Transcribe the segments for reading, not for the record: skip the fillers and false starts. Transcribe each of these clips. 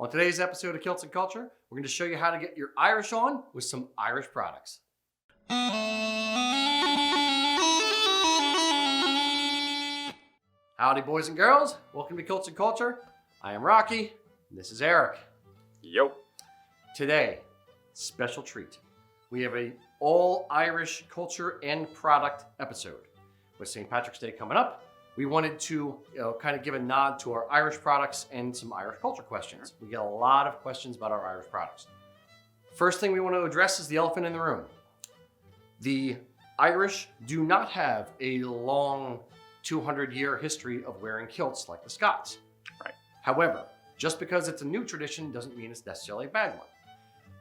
On today's episode of Kilts and Culture, we're going to show you how to get your Irish on with some Irish products. Howdy, boys and girls. Welcome to Kilts and Culture. I am Rocky, and this is Erik. Yo. Today, special treat. We have a all Irish culture and product episode. With St. Patrick's Day coming up, we wanted to kind of give a nod to our Irish products and some Irish culture questions. We get a lot of questions about our Irish products. First thing we want to address is the elephant in the room. The Irish do not have a long 200-year history of wearing kilts like the Scots. Right. However, just because it's a new tradition doesn't mean it's necessarily a bad one.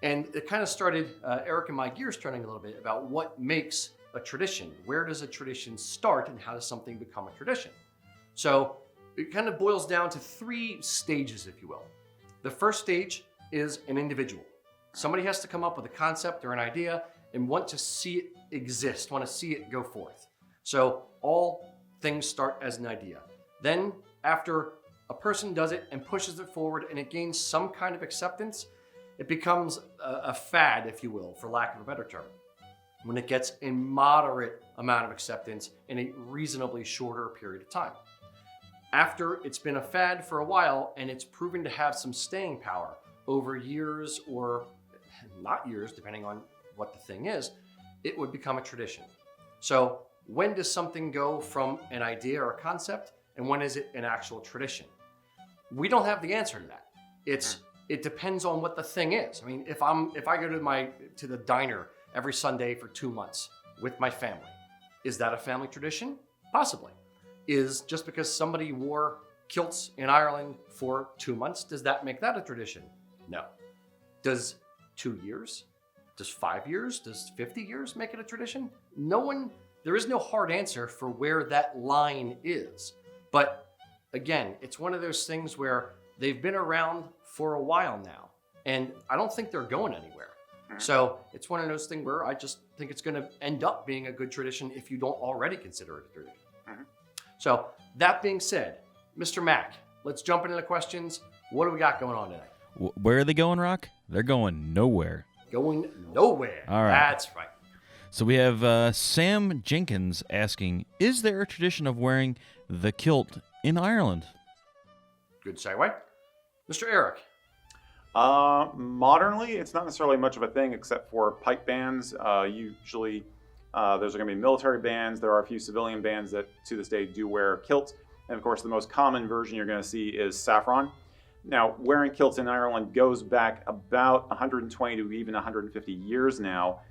And it kind of started Erik and my gears turning a little bit about what makes a tradition. Where does a tradition start and how does something become a tradition? So it kind of boils down to three stages, if you will. The first stage is an individual. Somebody has to come up with a concept or an idea and want to see it exist, want to see it go forth. So all things start as an idea. Then after a person does it and pushes it forward and it gains some kind of acceptance, it becomes a fad, if you will, for lack of a better term. When it gets a moderate amount of acceptance in a reasonably shorter period of time. After it's been a fad for a while and it's proven to have some staying power over years or not years, depending on what the thing is, it would become a tradition. So when does something go from an idea or a concept and when is it an actual tradition? We don't have the answer to that. It depends on what the thing is. I mean, if I go to the diner every Sunday for 2 months with my family, is that a family tradition? Possibly. Is just because somebody wore kilts in Ireland for 2 months, does that make that a tradition? No. Does 2 years? Does 5 years? Does 50 years make it a tradition? There is no hard answer for where that line is. But again, it's one of those things where they've been around for a while now, and I don't think they're going anywhere. So it's one of those things where I just think it's going to end up being a good tradition if you don't already consider it a tradition. So that being said, Mr. Mack, let's jump into the questions. What do we got going on today? Where are they going, Rock? They're going nowhere. Going nowhere. All right. That's right. So we have Sam Jenkins asking, is there a tradition of wearing the kilt in Ireland? Good segue. Mr. Erik. Modernly, it's not necessarily much of a thing except for pipe bands. Usually, those are going to be military bands. There are a few civilian bands that to this day do wear kilts. And of course, the most common version you're going to see is saffron. Now, wearing kilts in Ireland goes back about 120 to even 150 years now,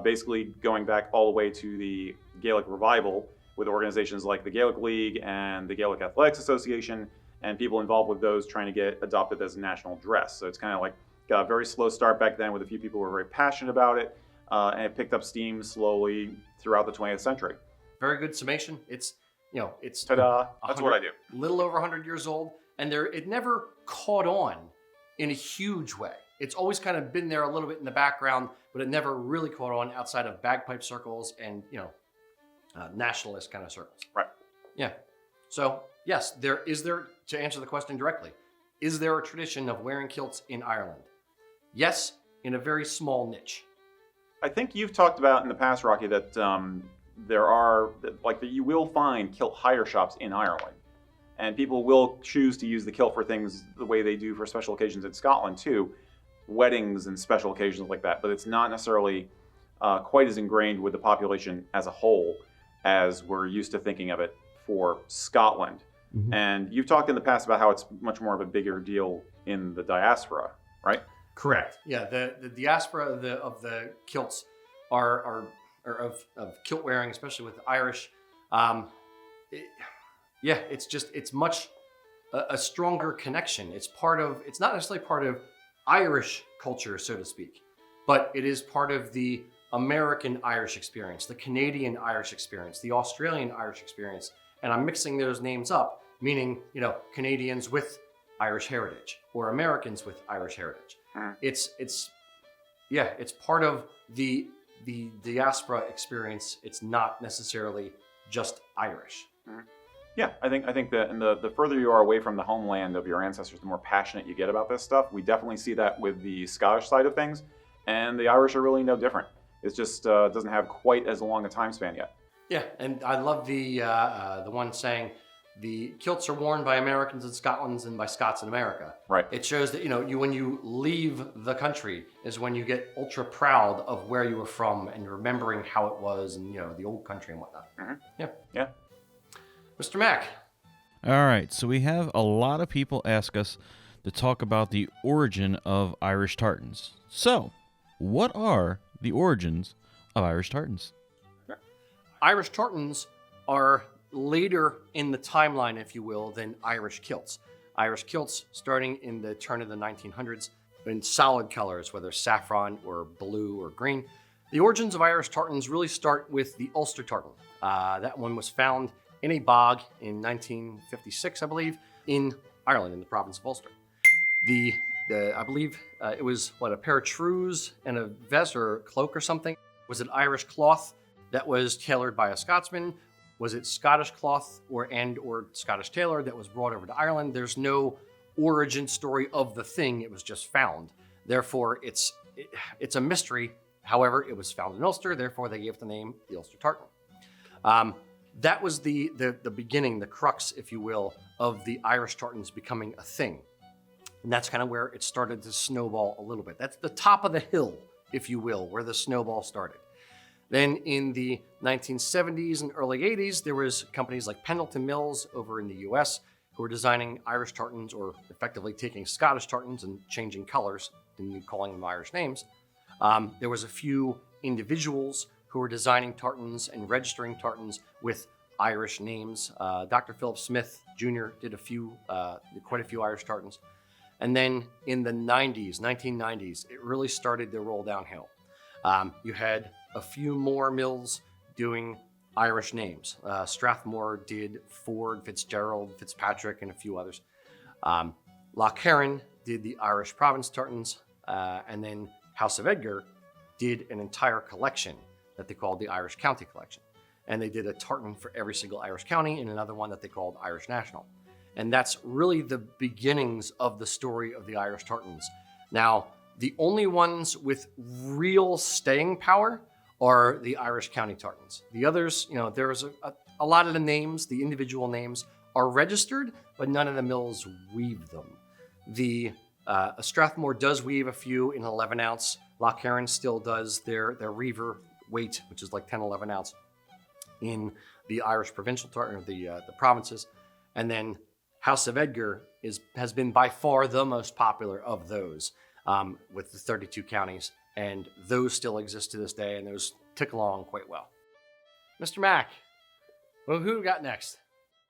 basically going back all the way to the Gaelic revival with organizations like the Gaelic League and the Gaelic Athletics Association, and people involved with those trying to get adopted as a national dress. So it's kind of like got a very slow start back then with a few people who were very passionate about it, and it picked up steam slowly throughout the 20th century. Very good summation. It's Ta-da! That's what I do. Little over 100 years old, and it never caught on in a huge way. It's always kind of been there a little bit in the background, but it never really caught on outside of bagpipe circles and nationalist kind of circles. Right. Yeah. So yes, to answer the question directly, is there a tradition of wearing kilts in Ireland? Yes, in a very small niche. I think you've talked about in the past, Rocky, that you will find kilt hire shops in Ireland. And people will choose to use the kilt for things the way they do for special occasions in Scotland too, weddings and special occasions like that. But it's not necessarily quite as ingrained with the population as a whole as we're used to thinking of it for Scotland. Mm-hmm. And you've talked in the past about how it's much more of a bigger deal in the diaspora, right? Correct. Yeah, the diaspora of the kilts are of kilt wearing, especially with the Irish. It's much a stronger connection. It's not necessarily part of Irish culture, so to speak, but it is part of the American Irish experience, the Canadian Irish experience, the Australian Irish experience. And I'm mixing those names up, meaning, Canadians with Irish heritage or Americans with Irish heritage. It's part of the diaspora experience. It's not necessarily just Irish. Yeah, I think that, and the further you are away from the homeland of your ancestors, the more passionate you get about this stuff. We definitely see that with the Scottish side of things, and the Irish are really no different. It's just doesn't have quite as long a time span yet. Yeah, and I love the one saying, the kilts are worn by Americans in Scotland and by Scots in America. Right. It shows that, when you leave the country is when you get ultra proud of where you were from and remembering how it was and, the old country and whatnot. Mm-hmm. Yeah. Yeah. Mr. Mack. All right, so we have a lot of people ask us to talk about the origin of Irish Tartans. So, what are the origins of Irish Tartans? Irish Tartans are later in the timeline, if you will, than Irish kilts. Irish kilts starting in the turn of the 1900s in solid colors, whether saffron or blue or green. The origins of Irish tartans really start with the Ulster tartan. That one was found in a bog in 1956, I believe, in Ireland, in the province of Ulster. I believe it was, a pair of trews and a vest or cloak or something. Was it Irish cloth that was tailored by a Scotsman? Was it Scottish cloth or Scottish tailor that was brought over to Ireland? There's no origin story of the thing. It was just found. Therefore, it's a mystery. However, it was found in Ulster. Therefore, they gave it the name the Ulster tartan. That was the beginning, the crux, if you will, of the Irish tartans becoming a thing. And that's kind of where it started to snowball a little bit. That's the top of the hill, if you will, where the snowball started. Then in the 1970s and early 80s, there was companies like Pendleton Mills over in the US who were designing Irish tartans, or effectively taking Scottish tartans and changing colors and calling them Irish names. There was a few individuals who were designing tartans and registering tartans with Irish names. Dr. Philip Smith Jr. did quite a few Irish tartans. And then in the 1990s, it really started to roll downhill. You had a few more mills doing Irish names. Strathmore did Ford, Fitzgerald, Fitzpatrick, and a few others. Loch Heron did the Irish province tartans, and then House of Edgar did an entire collection that they called the Irish County Collection. And they did a tartan for every single Irish county and another one that they called Irish National. And that's really the beginnings of the story of the Irish tartans. Now, the only ones with real staying power are the Irish County Tartans. The others, there's a lot of the names, the individual names, are registered, but none of the mills weave them. The Strathmore does weave a few in 11 ounce. Loch Heron still does their reaver weight, which is like 10, 11 ounce in the Irish provincial tartan, the provinces. And then House of Edgar has been by far the most popular of those. With the 32 counties, and those still exist to this day, and those tick along quite well. Mr. Mack, well, who we got next?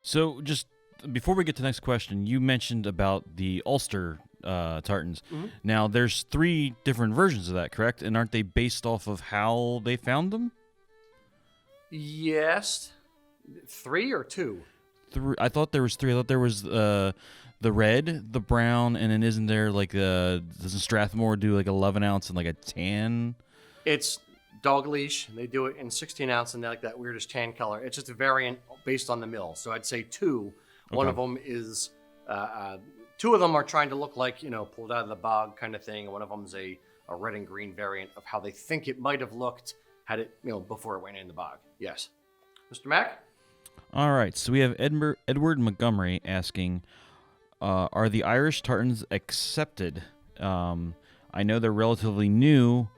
So just before we get to the next question, you mentioned about the Ulster tartans. Mm-hmm. Now, there's 3 different versions of that, correct? And aren't they based off of how they found them? Yes. 3 or 2? 3. I thought there was 3. I thought there was the red, the brown, and then isn't there doesn't Strathmore do 11 ounce and a tan? It's dog leash. They do it in 16 ounce and they like that weirdish tan color. It's just a variant based on the mill. So I'd say 2. Okay. One of them is, 2 of them are trying to look like, pulled out of the bog kind of thing. And one of them is a red and green variant of how they think it might have looked had it, before it went in the bog. Yes. Mr. Mack? All right. So we have Edward Montgomery asking, are the Irish tartans accepted? I know they're relatively new.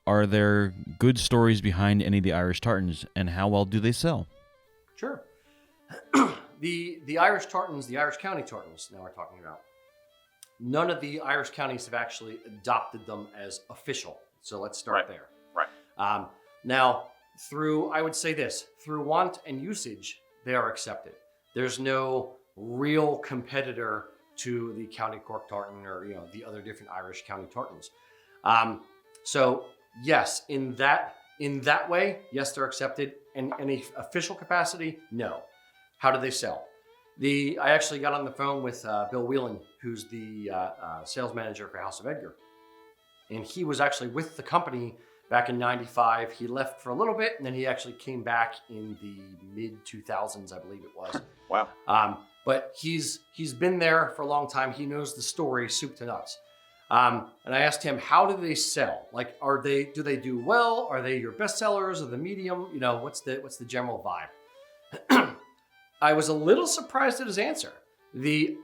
Are there good stories behind any of the Irish tartans, and how well do they sell? Sure. The Irish tartans, the Irish County tartans, now we're talking about, none of the Irish counties have actually adopted them as official. So let's start there. Right. Now, through want and usage, they are accepted. There's no real competitor to the County Cork tartan or the other different Irish county tartans. So yes, in that way, yes, they're accepted. In any official capacity, no. How do they sell? I actually got on the phone with Bill Whelan, who's the sales manager for House of Edgar, and he was actually with the company back in '95. He left for a little bit, and then he actually came back in the mid 2000s, I believe it was. Wow. But he's been there for a long time. He knows the story soup to nuts. And I asked him, how do they sell? Like, do they do well? Are they your best sellers or the medium? You know, what's the general vibe? I was a little surprised at his answer.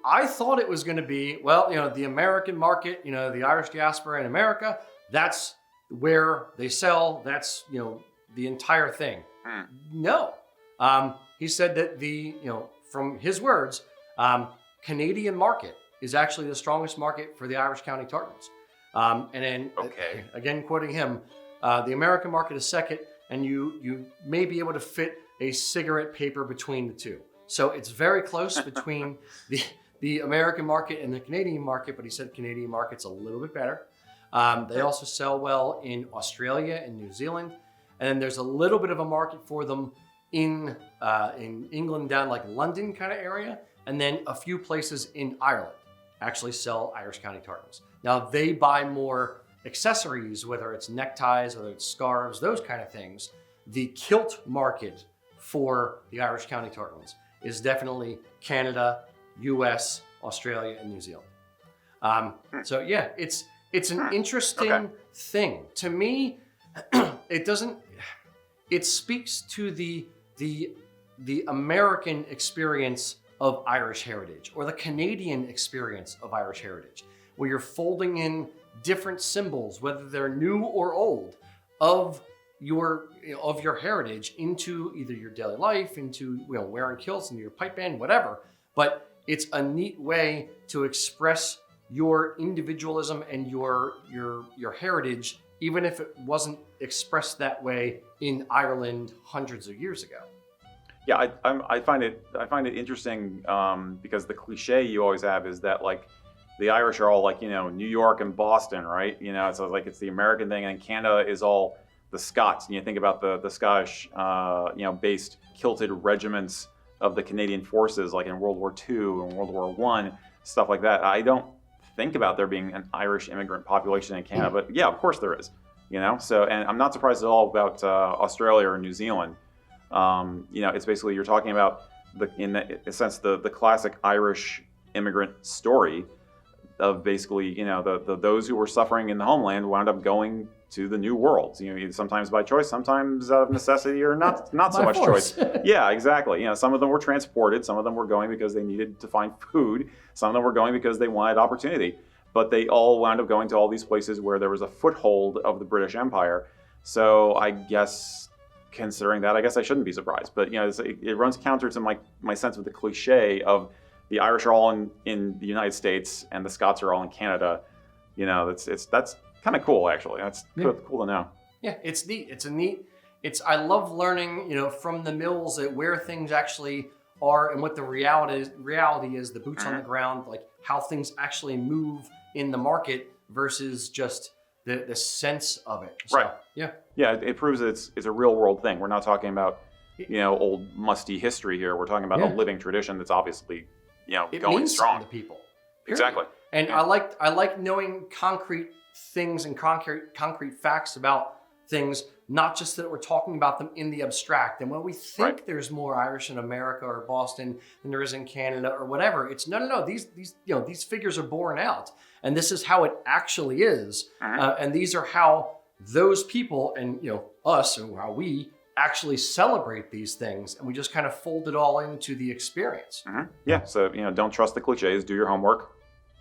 I thought it was going to be, well, you know, the American market, you know, the Irish diaspora in America, that's where they sell. That's, you know, the entire thing. No. He said that from his words, Canadian market is actually the strongest market for the Irish County Tartans. And then, again, quoting him, the American market is second, and you may be able to fit a cigarette paper between the two. So it's very close between the American market and the Canadian market, but he said Canadian market's a little bit better. They also sell well in Australia and New Zealand. And then there's a little bit of a market for them in England, down like London kind of area. And then a few places in Ireland actually sell Irish County Tartans. Now they buy more accessories, whether it's neckties, whether it's scarves, those kind of things. The kilt market for the Irish County Tartans is definitely Canada, US, Australia, and New Zealand. So yeah, it's an interesting thing. To me, it speaks to the American experience of Irish heritage, or the Canadian experience of Irish heritage, where you're folding in different symbols, whether they're new or old, of your heritage into either your daily life, into wearing kilts, into your pipe band, whatever. But it's a neat way to express your individualism and your heritage, even if it wasn't expressed that way in Ireland hundreds of years ago. Yeah, I find it interesting because the cliche you always have is that like the Irish are all like New York and Boston, right? So like it's the American thing, and Canada is all the Scots. And you think about the Scottish based kilted regiments of the Canadian forces, like in World War II and World War I, stuff like that. I don't think about there being an Irish immigrant population in Canada, but yeah, of course there is. So, and I'm not surprised at all about Australia or New Zealand. It's basically, you're talking about in a sense the classic Irish immigrant story of basically those who were suffering in the homeland wound up going to the new world. Sometimes by choice, sometimes out of necessity, or not so much choice. Yeah, exactly. Some of them were transported, some of them were going because they needed to find food, some of them were going because they wanted opportunity. But they all wound up going to all these places where there was a foothold of the British Empire. So I guess, considering that, I guess I shouldn't be surprised. But it runs counter to my sense of the cliche of the Irish are all in the United States and the Scots are all in Canada. That's kind of cool, actually. That's cool to know. Yeah, it's neat. I love learning, from the mills where things actually are and what the reality is, the boots on the ground, like how things actually move in the market versus just the sense of it. So, right. Yeah. Yeah, it proves that it's a real world thing. We're not talking about, old musty history here. We're talking about a living tradition that's obviously, it going means strong to people. Period. Exactly. And I like knowing concrete things and concrete facts about things, not just that we're talking about them in the abstract. And when we think there's more Irish in America or Boston than there is in Canada or whatever, it's no. These figures are borne out, and this is how it actually is. And these are how those people and us, and how we actually celebrate these things, and we just kind of fold it all into the experience. Yeah. So don't trust the cliches. Do your homework,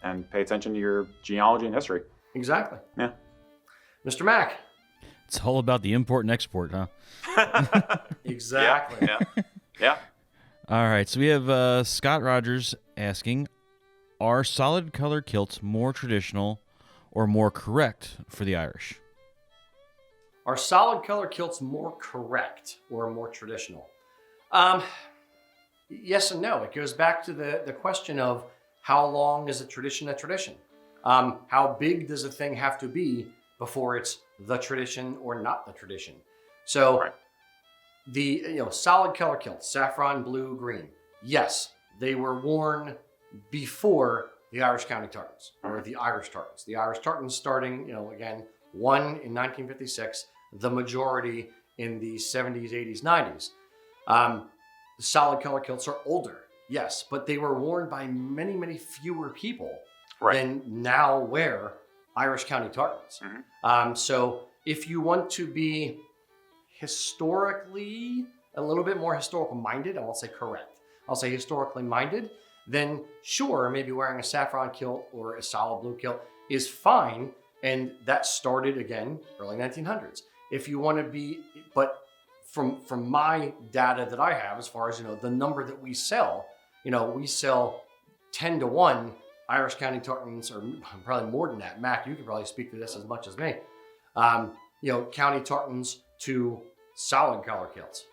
and pay attention to your genealogy and history. Exactly. Yeah. Mr. Mack. It's all about the import and export, huh? Exactly. Yeah. All right. So we have Scott Rogers asking, are solid color kilts more traditional or more correct for the Irish? Are solid color kilts more correct or more traditional? Yes and no. It goes back to the question of how long is a tradition a tradition? How big does a thing have to be before it's the tradition or not the tradition? So the solid color kilts, saffron, blue, green, yes, they were worn before the Irish County Tartans or the Irish Tartans. The Irish Tartans starting, again, one in 1956, the majority in the 70s, 80s, 90s. The solid color kilts are older, yes, but they were worn by many, many fewer people than now wear Irish County Tartans. So if you want to be historically a little bit more historical minded, I won't say correct, I'll say historically minded, then sure, maybe wearing a saffron kilt or a solid blue kilt is fine. And that started again, early 1900s. If you want to be, but from my data that I have, as far as, the number that we sell, we sell 10 to 1 Irish County Tartans, or probably more than that. Mac, you could probably speak to this as much as me. County Tartans to solid color kilts.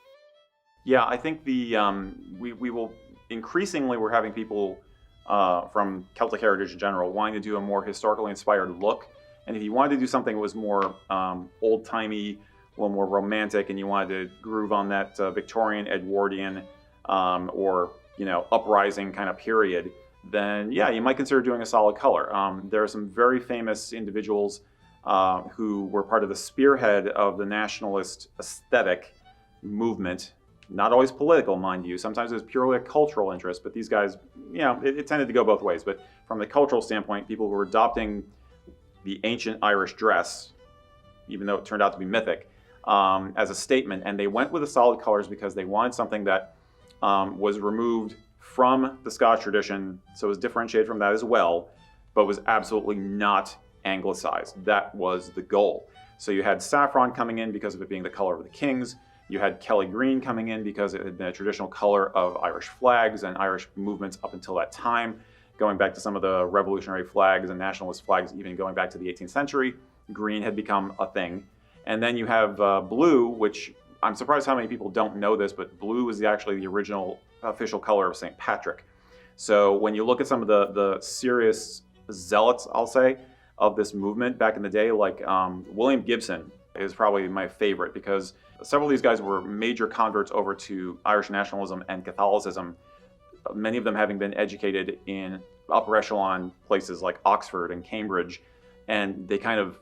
Yeah, I think we will increasingly, we're having people from Celtic heritage in general wanting to do a more historically inspired look. And if you wanted to do something that was more old-timey, a little more romantic, and you wanted to groove on that Victorian, Edwardian, or uprising kind of period, then yeah, you might consider doing a solid color. There are some very famous individuals who were part of the spearhead of the nationalist aesthetic movement. Not always political, mind you. Sometimes it was purely a cultural interest, but these guys, it tended to go both ways. But from the cultural standpoint, people who were adopting the ancient Irish dress, even though it turned out to be mythic, as a statement. And they went with the solid colors because they wanted something that was removed from the Scottish tradition, so it was differentiated from that as well, but was absolutely not anglicized. That was the goal. So you had saffron coming in because of it being the color of the kings. You had Kelly green coming in because it had been a traditional color of Irish flags and Irish movements up until that time. Going back to some of the revolutionary flags and nationalist flags, even going back to the 18th century, green had become a thing. And then you have blue, which I'm surprised how many people don't know this, but blue is actually the original official color of St. Patrick. So when you look at some of the serious zealots, I'll say, of this movement back in the day, like William Gibson is probably my favorite, because several of these guys were major converts over to Irish nationalism and Catholicism, many of them having been educated in upper echelon places like Oxford and Cambridge, and they kind of,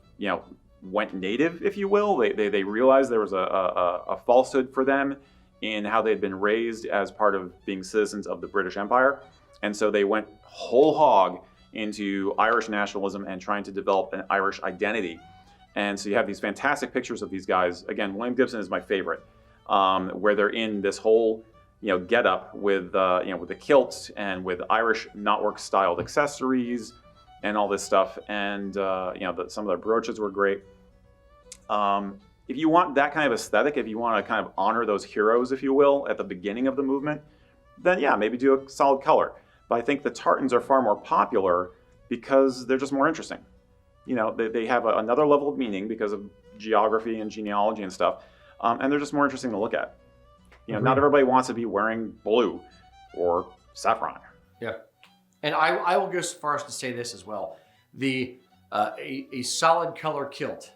went native, if you will. They realized there was a falsehood for them in how they had been raised as part of being citizens of the British Empire, and so they went whole hog into Irish nationalism and trying to develop an Irish identity. And so you have these fantastic pictures of these guys. Again, William Gibson is my favorite, where they're in this whole get up with with the kilts and with Irish knotwork styled accessories and all this stuff. And some of their brooches were great. If you want that kind of aesthetic, if you want to kind of honor those heroes, if you will, at the beginning of the movement, then yeah, maybe do a solid color. But I think the tartans are far more popular because they're just more interesting. They have another level of meaning because of geography and genealogy and stuff, and they're just more interesting to look at. Not everybody wants to be wearing blue or saffron. Yeah, and I will go as far as to say this as well: a solid color kilt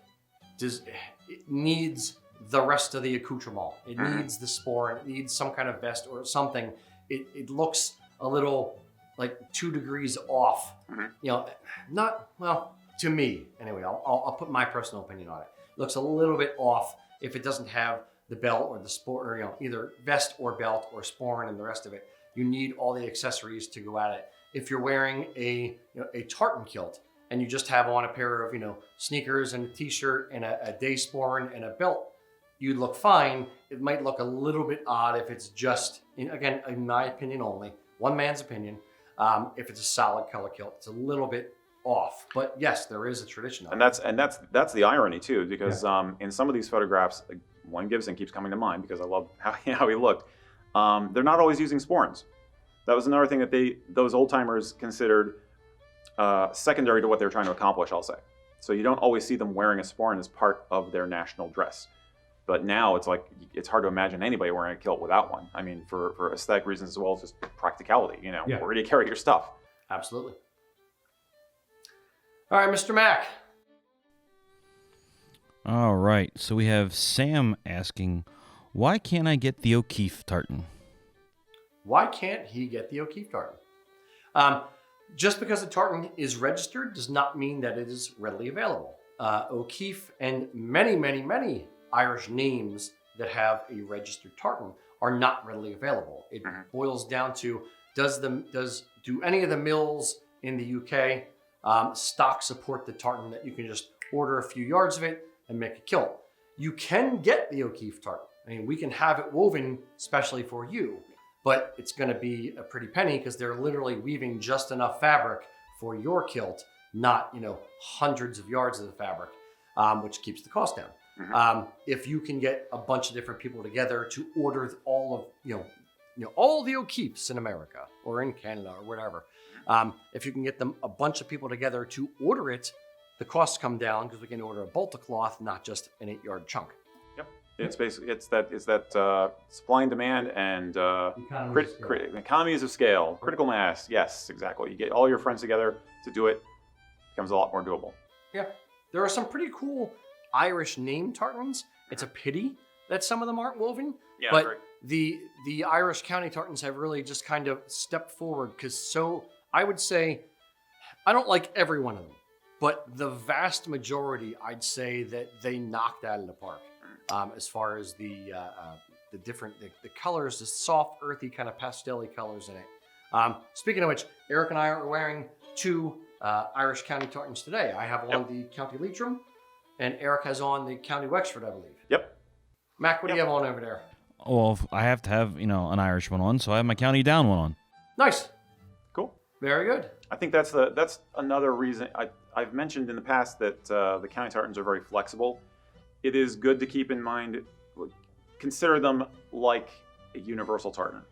it needs the rest of the accoutrement. It needs the sporran. It needs some kind of vest or something. It looks a little like 2 degrees off. Not well. To me, anyway, I'll put my personal opinion on it. It looks a little bit off if it doesn't have the belt or the sport, or either vest or belt or sporran and the rest of it. You need all the accessories to go at it. If you're wearing a tartan kilt and you just have on a pair of sneakers and a t-shirt and a day sporran and a belt, you'd look fine. It might look a little bit odd if it's just, again, in my opinion only, one man's opinion. If it's a solid color kilt, it's a little bit off, but yes, there is a tradition. And that's the irony too, because in some of these photographs, William Gibson keeps coming to mind because I love how he looked. They're not always using sporrans. That was another thing that those old timers considered secondary to what they were trying to accomplish, I'll say. So you don't always see them wearing a sporran as part of their national dress. But now it's hard to imagine anybody wearing a kilt without one. I mean, for aesthetic reasons as well as just practicality. Where do you carry your stuff? Absolutely. All right, Mr. Mack. All right, so we have Sam asking, why can't I get the O'Keefe Tartan? Why can't he get the O'Keefe Tartan? Just because a tartan is registered does not mean that it is readily available. O'Keefe and many, many, many Irish names that have a registered tartan are not readily available. It boils down to do any of the mills in the UK stock support the tartan that you can just order a few yards of it and make a kilt. You can get the O'Keefe Tartan. I mean, we can have it woven specially for you, but it's going to be a pretty penny because they're literally weaving just enough fabric for your kilt, not, you know, hundreds of yards of the fabric, which keeps the cost down. If you can get a bunch of different people together to order all of, you know, all the O'Keefes in America or in Canada or whatever, if you can get them a bunch of people together to order it, the costs come down because we can order a bolt of cloth, not just an 8-yard chunk. Yep. It's basically it's that supply and demand and economies of scale, critical mass. Yes, exactly. You get all your friends together to do it, becomes a lot more doable. Yeah, there are some pretty cool Irish name tartans. It's a pity that some of them aren't woven, but the Irish county tartans have really just kind of stepped forward because I would say I don't like every one of them. But the vast majority, I'd say that they knocked out of the park as far as the colors, the soft, earthy kind of pastel-y colors in it. Speaking of which, Erik and I are wearing 2 Irish county tartans today. I have on the County Leitrim, and Erik has on the County Wexford, I believe. Yep. Mac, what do you have on over there? Well, I have to have, you know, an Irish one on, so I have my County Down one on. Nice. Cool. Very good. I think that's another reason. I've mentioned in the past that the county tartans are very flexible. It is good to keep in mind, consider them like a universal tartan.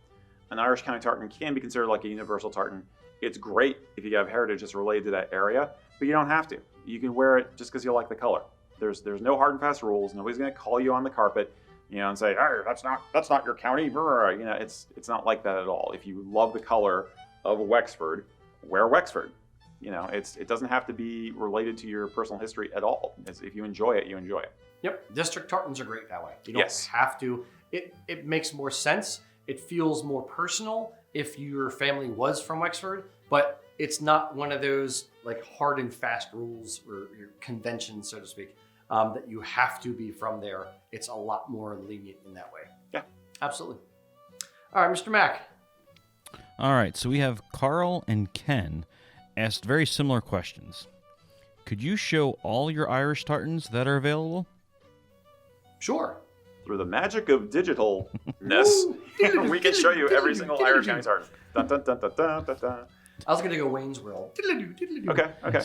An Irish county tartan can be considered like a universal tartan. It's great if you have heritage that's related to that area, but you don't have to. You can wear it just because you like the color. There's no hard and fast rules. Nobody's going to call you on the carpet, you know, and say, "Hey, that's not your county." You know, it's not like that at all. If you love the color of Wexford, wear Wexford. You know, it doesn't have to be related to your personal history at all. If you enjoy it, you enjoy it. Yep, district tartans are great that way. You don't have to. It makes more sense. It feels more personal if your family was from Wexford, but it's not one of those like hard and fast rules or conventions, so to speak, that you have to be from there. It's a lot more lenient in that way. Yeah, absolutely. All right, Mr. Mack. All right, so we have Carl and Ken asked very similar questions. Could you show all your Irish tartans that are available? Sure. Through the magic of digitalness, we can show you every single Irish county tartan. Dun, dun, dun, dun, dun, dun, dun. I was going to go Wayne's World. Okay.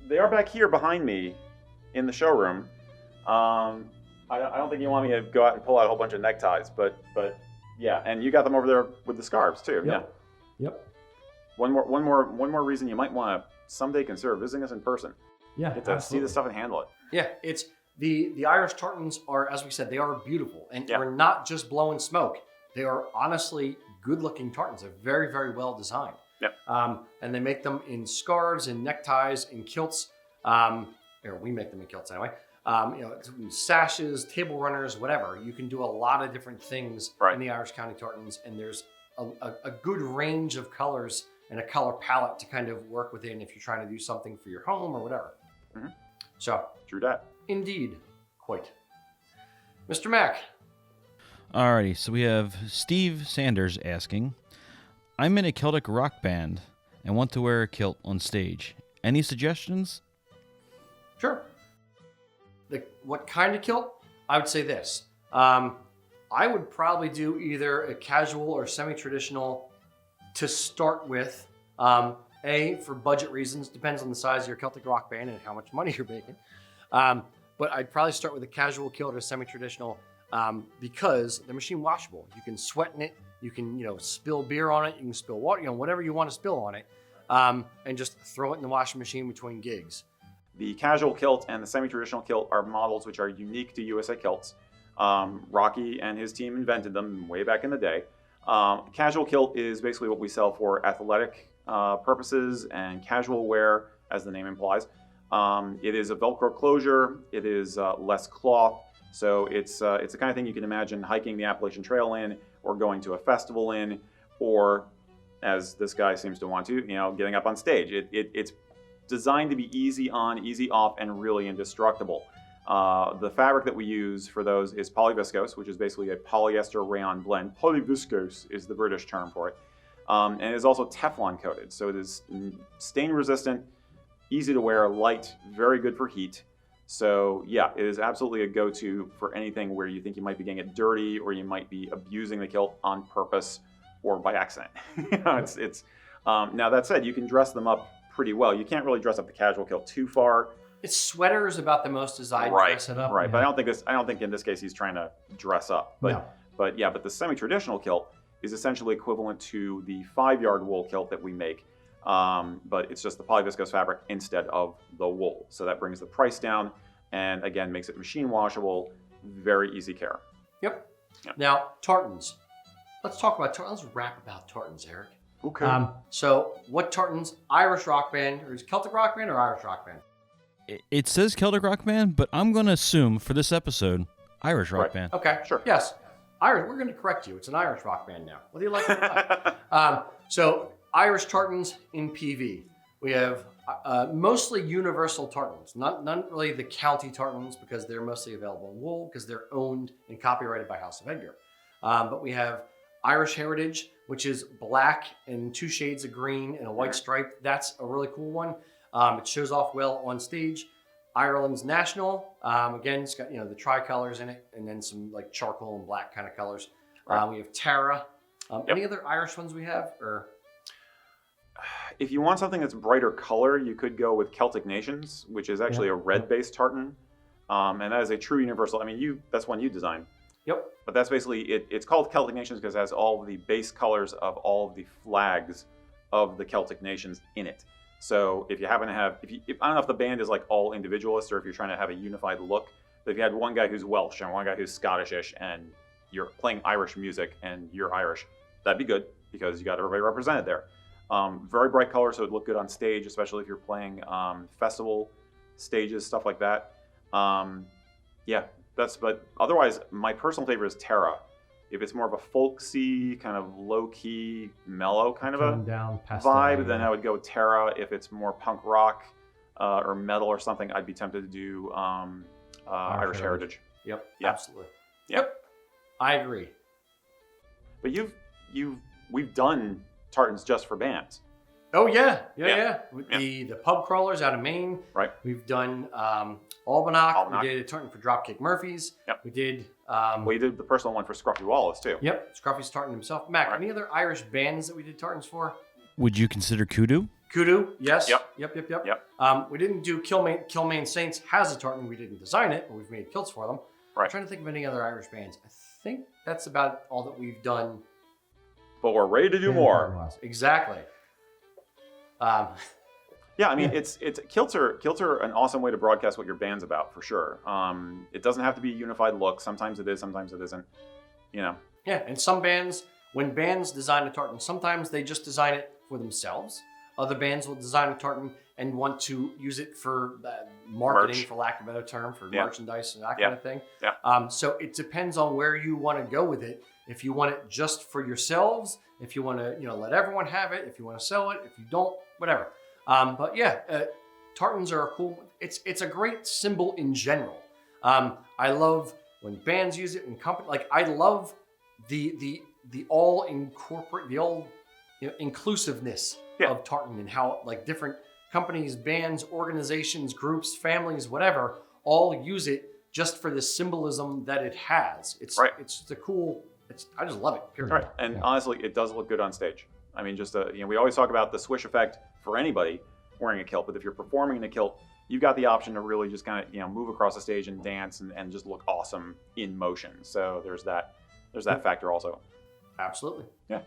They are back here behind me in the showroom. I don't think you want me to go out and pull out a whole bunch of neckties, but yeah, and you got them over there with the scarves too. Yep. Yeah. Yep. One more reason you might want to someday consider visiting us in person. Yeah. Get to see the stuff and handle it. Yeah, it's the Irish tartans are, as we said, they are beautiful, and we're not just blowing smoke. They are honestly good-looking tartans. They're very, very well designed. Yep. And they make them in scarves, in neckties, in kilts. Or we make them in kilts anyway. Sashes, table runners, whatever. You can do a lot of different things in the Irish County tartans, and there's a good range of colors and a color palette to kind of work within if you're trying to do something for your home or whatever. Mm-hmm. So, true that. Indeed, quite. Mr. Mack. Alrighty, so we have Steve Sanders asking, I'm in a Celtic rock band and want to wear a kilt on stage. Any suggestions? Sure. What kind of kilt? I would say this. I would probably do either a casual or semi-traditional to start with. For budget reasons, depends on the size of your Celtic rock band and how much money you're making. But I'd probably start with a casual kilt or semi-traditional. because they're machine washable. You can sweat in it. You can, spill beer on it. You can spill water, whatever you want to spill on it, and just throw it in the washing machine between gigs. The casual kilt and the semi-traditional kilt are models which are unique to USA Kilts. Rocky and his team invented them way back in the day. Casual kilt is basically what we sell for athletic purposes and casual wear, as the name implies. It is a Velcro closure. It is less cloth. So it's the kind of thing you can imagine hiking the Appalachian Trail in, or going to a festival in, or, as this guy seems to want to, getting up on stage. It's designed to be easy on, easy off, and really indestructible. The fabric that we use for those is polyviscose, which is basically a polyester rayon blend. Polyviscose is the British term for it. And it is also Teflon coated, so it is stain resistant, easy to wear, light, very good for heat. So yeah, it is absolutely a go-to for anything where you think you might be getting it dirty, or you might be abusing the kilt on purpose or by accident. Now that said, you can dress them up pretty well. You can't really dress up the casual kilt too far. Its sweater is about the most as I dress it up. Right, but I don't think in this case he's trying to dress up. But the semi-traditional kilt is essentially equivalent to the 5-yard wool kilt that we make. But it's just the polyviscose fabric instead of the wool. So that brings the price down and, again, makes it machine washable, very easy care. Yep. Now, tartans. Let's talk about tartans. Let's rap about tartans, Eric. Okay. So what tartans? Irish rock band, or is it Celtic rock band or Irish rock band? It says Celtic rock band, but I'm going to assume for this episode, Irish rock band. Okay, sure. Yes. Irish. We're going to correct you. It's an Irish rock band now. Whether you like it or not. So Irish tartans in PV. We have mostly universal tartans, not really the county tartans, because they're mostly available in wool because they're owned and copyrighted by House of Edgar. But we have Irish Heritage, which is black and 2 shades of green and a white stripe. That's a really cool one. It shows off well on stage. Ireland's National, again, it's got the tricolors in it, and then some like charcoal and black kind of colors. We have Tara. Any other Irish ones we have, or? If you want something that's brighter color, you could go with Celtic Nations, which is actually a red-based tartan, and that is a true universal. I mean, that's one you designed. Yep. But that's basically it's called Celtic Nations because it has all of the base colors of all of the flags of the Celtic nations in it. So if you happen to have, I don't know if the band is like all individualist or if you're trying to have a unified look, but if you had one guy who's Welsh and one guy who's Scottish-ish and you're playing Irish music and you're Irish, that'd be good because you got everybody represented there. Very bright color, so it'd look good on stage, especially if you're playing festival stages, stuff like that. But otherwise, my personal favorite is Tara. If it's more of a folksy, kind of low-key, mellow kind of a vibe, then I would go Tara. If it's more punk rock or metal or something, I'd be tempted to do Irish Heritage. Yep, yeah. Absolutely. Yep. I agree. But we've done tartans just for bands. Oh yeah. The pub crawlers out of Maine. Right. We've done Albanac. We did a tartan for Dropkick Murphys. Yep. We did. We did the personal one for Scruffy Wallace too. Yep. Scruffy's tartan himself. Mac, any other Irish bands that we did tartans for? Would you consider Kudu? Kudu, yes. Yep. We didn't do Kilmaine Saints has a tartan. We didn't design it, but we've made kilts for them. Right. I'm trying to think of any other Irish bands. I think that's about all that we've done. But we're ready to do more. Exactly. Yeah, I mean, it's kilts are an awesome way to broadcast what your band's about for sure. It doesn't have to be a unified look. Sometimes it is, sometimes it isn't. Yeah, and some bands, when bands design a tartan, sometimes they just design it for themselves. Other bands will design a tartan and want to use it for marketing, for lack of a better term, for merchandise and that kind of thing. Yeah. So it depends on where you want to go with it. If you want it just for yourselves, if you want to, let everyone have it, if you want to sell it, if you don't, whatever. Tartans are a cool. It's a great symbol in general. I love when bands use it and company. Like I love the all incorporate the all inclusiveness of tartan and how like different companies, bands, organizations, groups, families, whatever, all use it just for the symbolism that it has. It's the cool. I just love it. Period. Right, and honestly, it does look good on stage. I mean, we always talk about the swish effect for anybody wearing a kilt, but if you're performing in a kilt, you've got the option to really just kind of move across the stage and dance and just look awesome in motion. So there's that factor also. Absolutely. Yeah.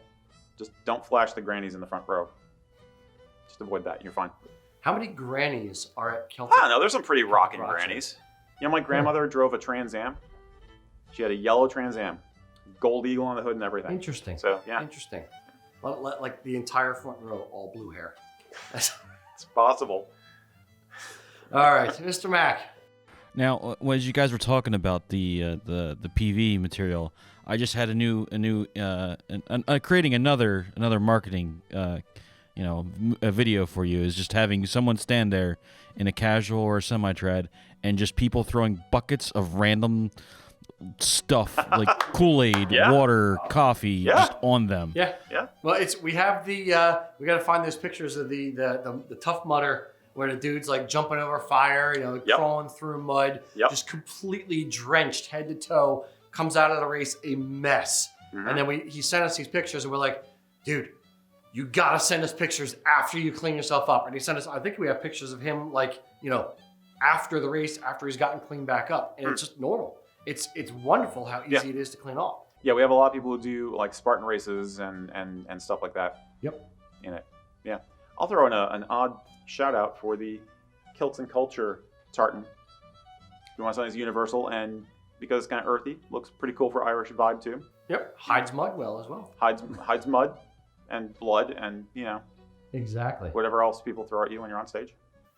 Just don't flash the grannies in the front row. Just avoid that. You're fine. How many grannies are at Celtic? I don't know. There's some pretty rocking Rock grannies. My grandmother drove a Trans Am. She had a yellow Trans Am, gold eagle on the hood and everything. Interesting. So yeah, Interesting. Like the entire front row, all blue hair. it's possible. All right, Mr. Mack. Now, as you guys were talking about the PV material, I just had creating another marketing a video for you is just having someone stand there in a casual or semi-trad and just people throwing buckets of random stuff like Kool-Aid, water, coffee, just on them. Yeah. Well, we got to find those pictures of the Tough Mudder where the dude's like jumping over fire, crawling through mud, just completely drenched head to toe, comes out of the race a mess. Mm-hmm. And then he sent us these pictures and we're like, dude, you gotta send us pictures after you clean yourself up. And he sent us, I think we have pictures of him after the race, after he's gotten cleaned back up. And it's just normal. It's wonderful how easy it is to clean off. Yeah, we have a lot of people who do like Spartan races and stuff like that. Yep. In it. Yeah. I'll throw in an odd shout out for the Kilts and Culture tartan. If you want something that's universal and because it's kind of earthy, looks pretty cool for Irish vibe too. Yep. Hides mud well as well. Hides mud and blood and Exactly. whatever else people throw at you when you're on stage.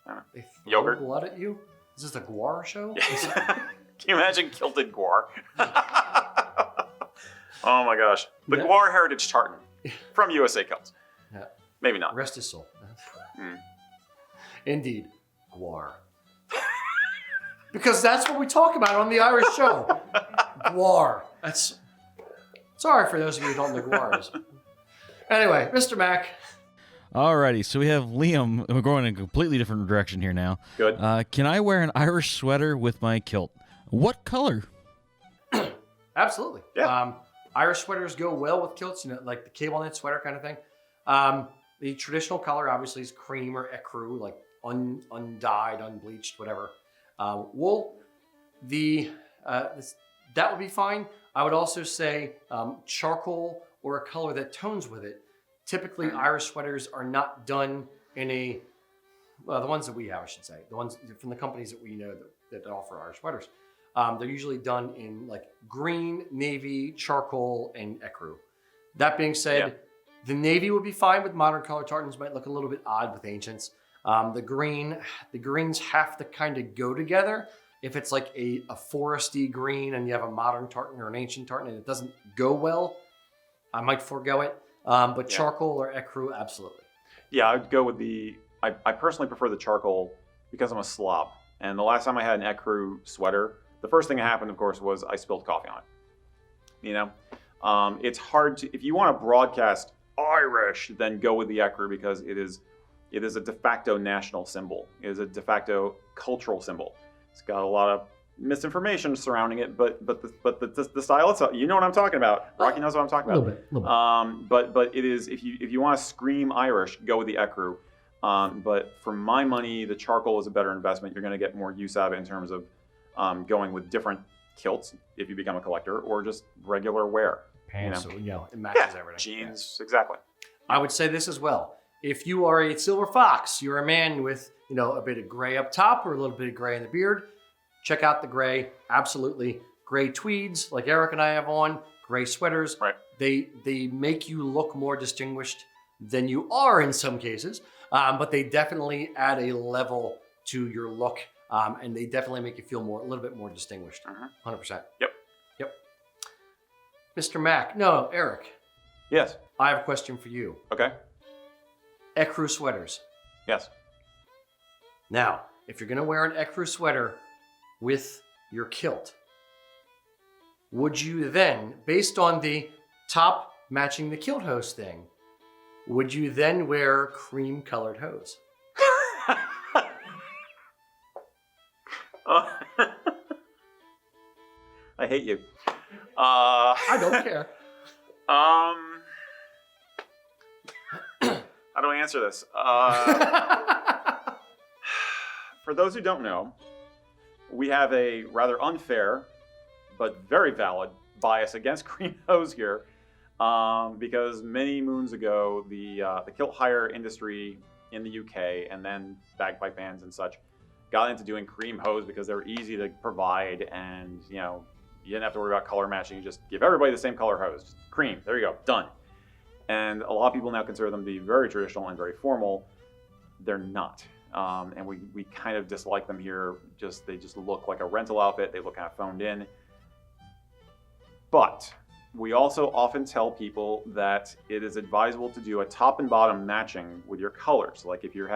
I don't know. They throw Yogurt. blood at you? Is this a guar show? Can you imagine kilted guar? Oh my gosh. The guar heritage tartan from USA Kilts. Yeah. Maybe not. Rest his soul. Indeed. Guar. Because that's what we talk about on the Irish show. Guar. That's sorry for those of you who don't know guar is. Anyway, Mr. Mack. Alrighty, so we have Liam. We're going in a completely different direction here now. Good. Can I wear an Irish sweater with my kilt? What color? Absolutely. Yeah. Irish sweaters go well with kilts, like the cable knit sweater kind of thing. The traditional color obviously is cream or ecru, like undyed, unbleached, whatever. Wool, that would be fine. I would also say charcoal or a color that tones with it. Typically, Irish sweaters are not done in the ones that we have, I should say, the ones from the companies that we know that offer Irish sweaters. They're usually done in like green, navy, charcoal, and ecru. That being said, the navy would be fine with modern color tartans. Might look a little bit odd with ancients. The greens have to kind of go together. If it's like a foresty green and you have a modern tartan or an ancient tartan and it doesn't go well, I might forego it. But charcoal or ecru, absolutely. Yeah, I'd go with I personally prefer the charcoal because I'm a slob. And the last time I had an ecru sweater, the first thing that happened, of course, was I spilled coffee on it. It's hard to, if you want to broadcast Irish, then go with the ecru because it is a de facto national symbol. It is a de facto cultural symbol. It's got a lot of misinformation surrounding it, but the style itself, you know what I'm talking about. Rocky knows what I'm talking about. A little bit. But it is, if you want to scream Irish, go with the ecru. But for my money, the charcoal is a better investment. You're going to get more use out of it in terms of going with different kilts if you become a collector, or just regular wear. Pants, it matches everything. Jeans, exactly. I would say this as well. If you are a silver fox, you're a man with a bit of gray up top or a little bit of gray in the beard, check out the gray. Absolutely. Gray tweeds like Erik and I have on, gray sweaters. Right. They make you look more distinguished than you are in some cases, but they definitely add a level to your look, and they definitely make you feel a little bit more distinguished. 100%. Yep. Mr. Mack. No, Erik. Yes. I have a question for you. Okay. Ecru sweaters. Yes. Now, if you're going to wear an ecru sweater with your kilt, would you then, based on the top matching the kilt hose thing, would you then wear cream colored hose? I hate you. I don't care. How do I answer this? for those who don't know, we have a rather unfair but very valid bias against cream hose here, because many moons ago, the kilt hire industry in the UK and then bagpipe bands and such got into doing cream hose because they were easy to provide, and you didn't have to worry about color matching. You just give everybody the same color hose, just cream. There you go, done. And a lot of people now consider them to be very traditional and very formal. They're not. And we kind of dislike them here. They just look like a rental outfit. They look kind of phoned in. But we also often tell people that it is advisable to do a top and bottom matching with your colors. Like if you're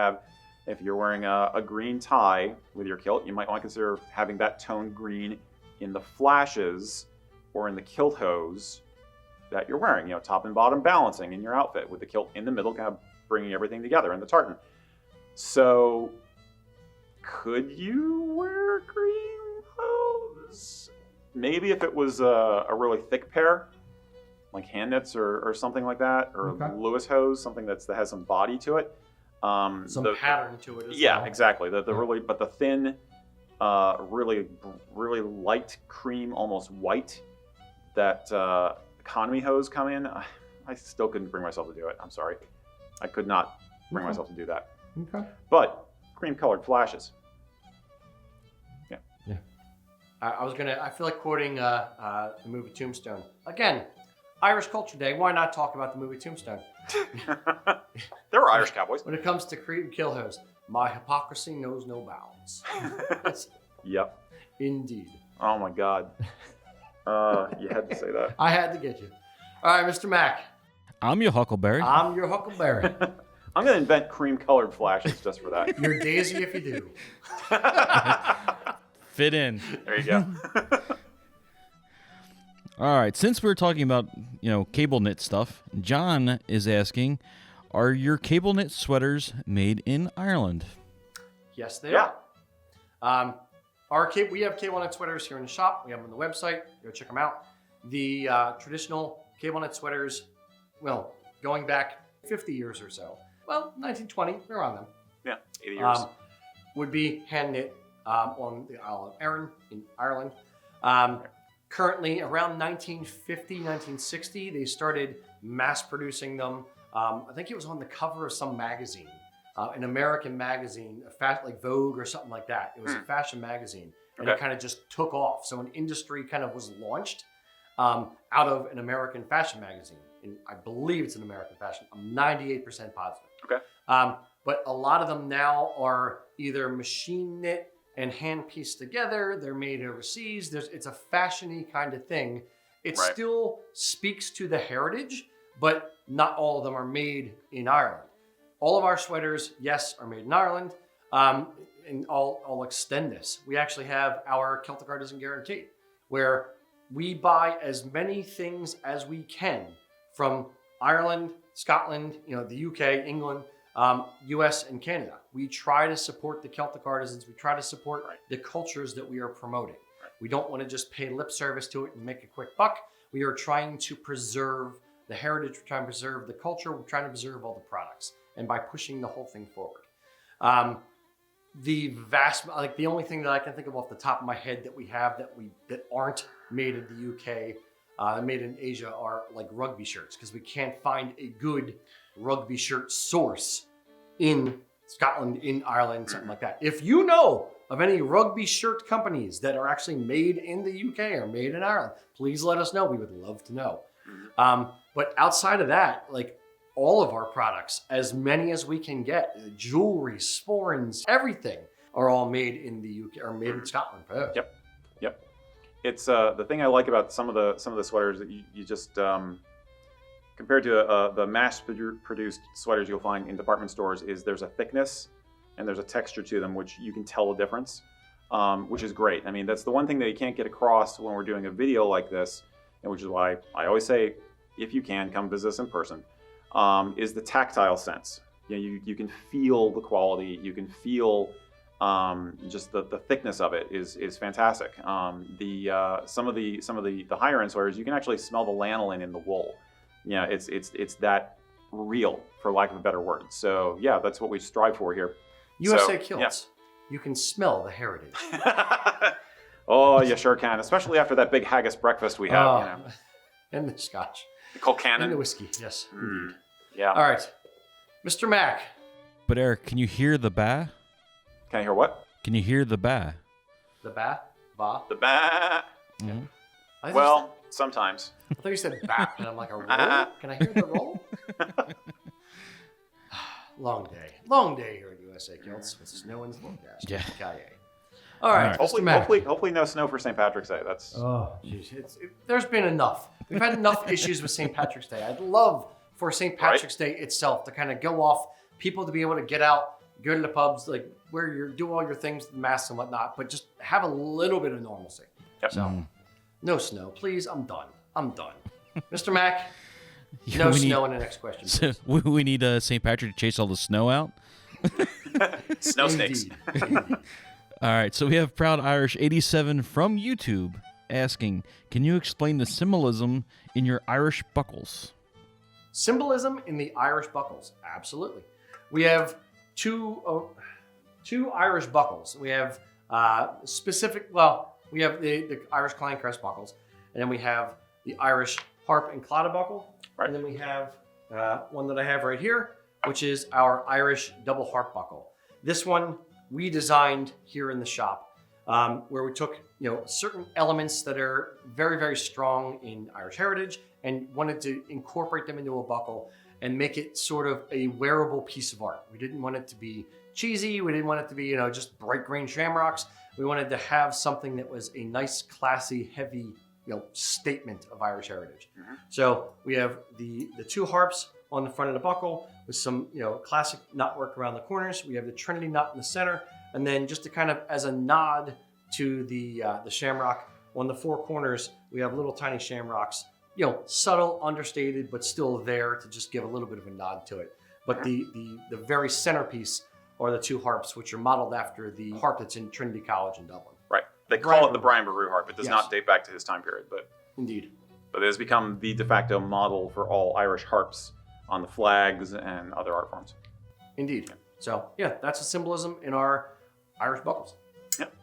wearing a green tie with your kilt, you might want to consider having that toned green in the flashes or in the kilt hose that you're wearing. Top and bottom balancing in your outfit with the kilt in the middle, kind of bringing everything together in the tartan. So, could you wear cream hose? Maybe if it was a really thick pair, like hand knits or something like that, or Lewis hose, something that has some body to it. Some pattern to it as well. Yeah, exactly. But the thin, really light cream, almost white, that economy hose come in. I still couldn't bring myself to do it. I'm sorry. I could not bring myself to do that. Okay. But cream colored flashes. Yeah. I feel like quoting the movie Tombstone. Again, Irish Culture Day, why not talk about the movie Tombstone? There were Irish cowboys. When it comes to cream kill hose, my hypocrisy knows no bounds. Yep. Indeed. Oh my God. You had to say that. I had to get you. All right, Mr. Mack. I'm your Huckleberry. I'm your Huckleberry. I'm going to invent cream-colored flashes just for that. You're Daisy if you do. Fit in. There you go. All right, since we're talking about, cable knit stuff, John is asking, are your cable knit sweaters made in Ireland? Yes, they are. We have cable knit sweaters here in the shop. We have them on the website. Go check them out. The traditional cable knit sweaters, well, going back 50 years or so, 1920, we're on them. Yeah, 80 years. Would be hand knit on the Isle of Arran in Ireland. Currently, around 1950, 1960, they started mass producing them. I think it was on the cover of some magazine, an American magazine, like Vogue or something like that. It was a fashion magazine, and it kind of just took off. So an industry kind of was launched out of an American fashion magazine. And I believe it's an American fashion. I'm 98% positive. Okay. But a lot of them now are either machine knit and hand pieced together. They're made overseas. It's a fashion-y kind of thing. It still speaks to the heritage, but not all of them are made in Ireland. All of our sweaters, yes, are made in Ireland. And I'll extend this. We actually have our Celtic Artisan Guarantee, where we buy as many things as we can from Ireland, Scotland, the UK, England, US, and Canada. We try to support the Celtic artisans. We try to support the cultures that we are promoting. We don't want to just pay lip service to it and make a quick buck. We are trying to preserve the heritage. We're trying to preserve the culture. We're trying to preserve all the products, and by pushing the whole thing forward. The only thing that I can think of off the top of my head that we have that aren't made in the UK, made in Asia, are like rugby shirts, because we can't find a good rugby shirt source in Scotland, in Ireland, something like that. If you know of any rugby shirt companies that are actually made in the UK or made in Ireland, please let us know. We would love to know. But outside of that, like all of our products, as many as we can get, jewelry, sporrans, everything are all made in the UK or made in Scotland. Yep. It's the thing I like about some of the sweaters that you just compared to the mass-produced sweaters you'll find in department stores is there's a thickness and there's a texture to them which you can tell the difference, which is great. I mean, that's the one thing that you can't get across when we're doing a video like this, and which is why I always say, if you can, come visit us in person, is the tactile sense. You can feel the quality, you can feel just the thickness of it is fantastic. Some of the higher end sweaters, you can actually smell the lanolin in the wool. It's that real, for lack of a better word. So yeah, that's what we strive for here. USA Kilts. you can smell the heritage. Oh, you sure can, especially after that big haggis breakfast we had. And the scotch. The Kilcannon. And the whiskey, yes. Indeed. Yeah. All right. Mr. Mac. But Eric, can you hear the ba? Can I hear what? Can you hear the ba? The ba? Ba? The ba. I Well, sometimes. I thought you said bat, and I'm like, a roll? Can I hear the roll? Long day here at USA Kilts with snow and forecast. Yeah. All right. Hopefully no snow for St. Patrick's Day. That's There's been enough. We've had enough issues with St. Patrick's Day. I'd love for St. Patrick's Day itself to kind of go off, people to be able to get out, go to the pubs, like where you do all your things, the masks and whatnot, but just have a little bit of normalcy. Yep. So, no snow, please. I'm done. Mr. Mac, Yeah, no snow in the next question. So we need St. Patrick to chase all the snow out. snow snakes. Indeed. All right, so we have Proud Irish 87 from YouTube asking, can you explain the symbolism in your Irish buckles? Symbolism in the Irish buckles, absolutely. We have two Irish buckles. We have we have the Irish Clan Crests buckles, and then we have the Irish Harp and Claddagh buckle, and then we have one that I have right here, which is our Irish double harp buckle. This one we designed here in the shop, where we took certain elements that are very, very strong in Irish heritage and wanted to incorporate them into a buckle and make it sort of a wearable piece of art. We didn't want it to be cheesy. We didn't want it to be just bright green shamrocks. We wanted to have something that was a nice, classy, heavy statement of Irish heritage. So we have the two harps on the front of the buckle with some classic knotwork around the corners. We have the Trinity knot in the center, and then just to kind of as a nod to the shamrock on the four corners, we have little tiny shamrocks, subtle, understated, but still there to just give a little bit of a nod to it. But the very centerpiece are the two harps, which are modeled after the harp that's in Trinity College in Dublin. Right. They call it the Brian Boru harp. It does not date back to his time period, but indeed. But it has become the de facto model for all Irish harps on the flags and other art forms. Indeed. So that's the symbolism in our Irish buckles. Yep.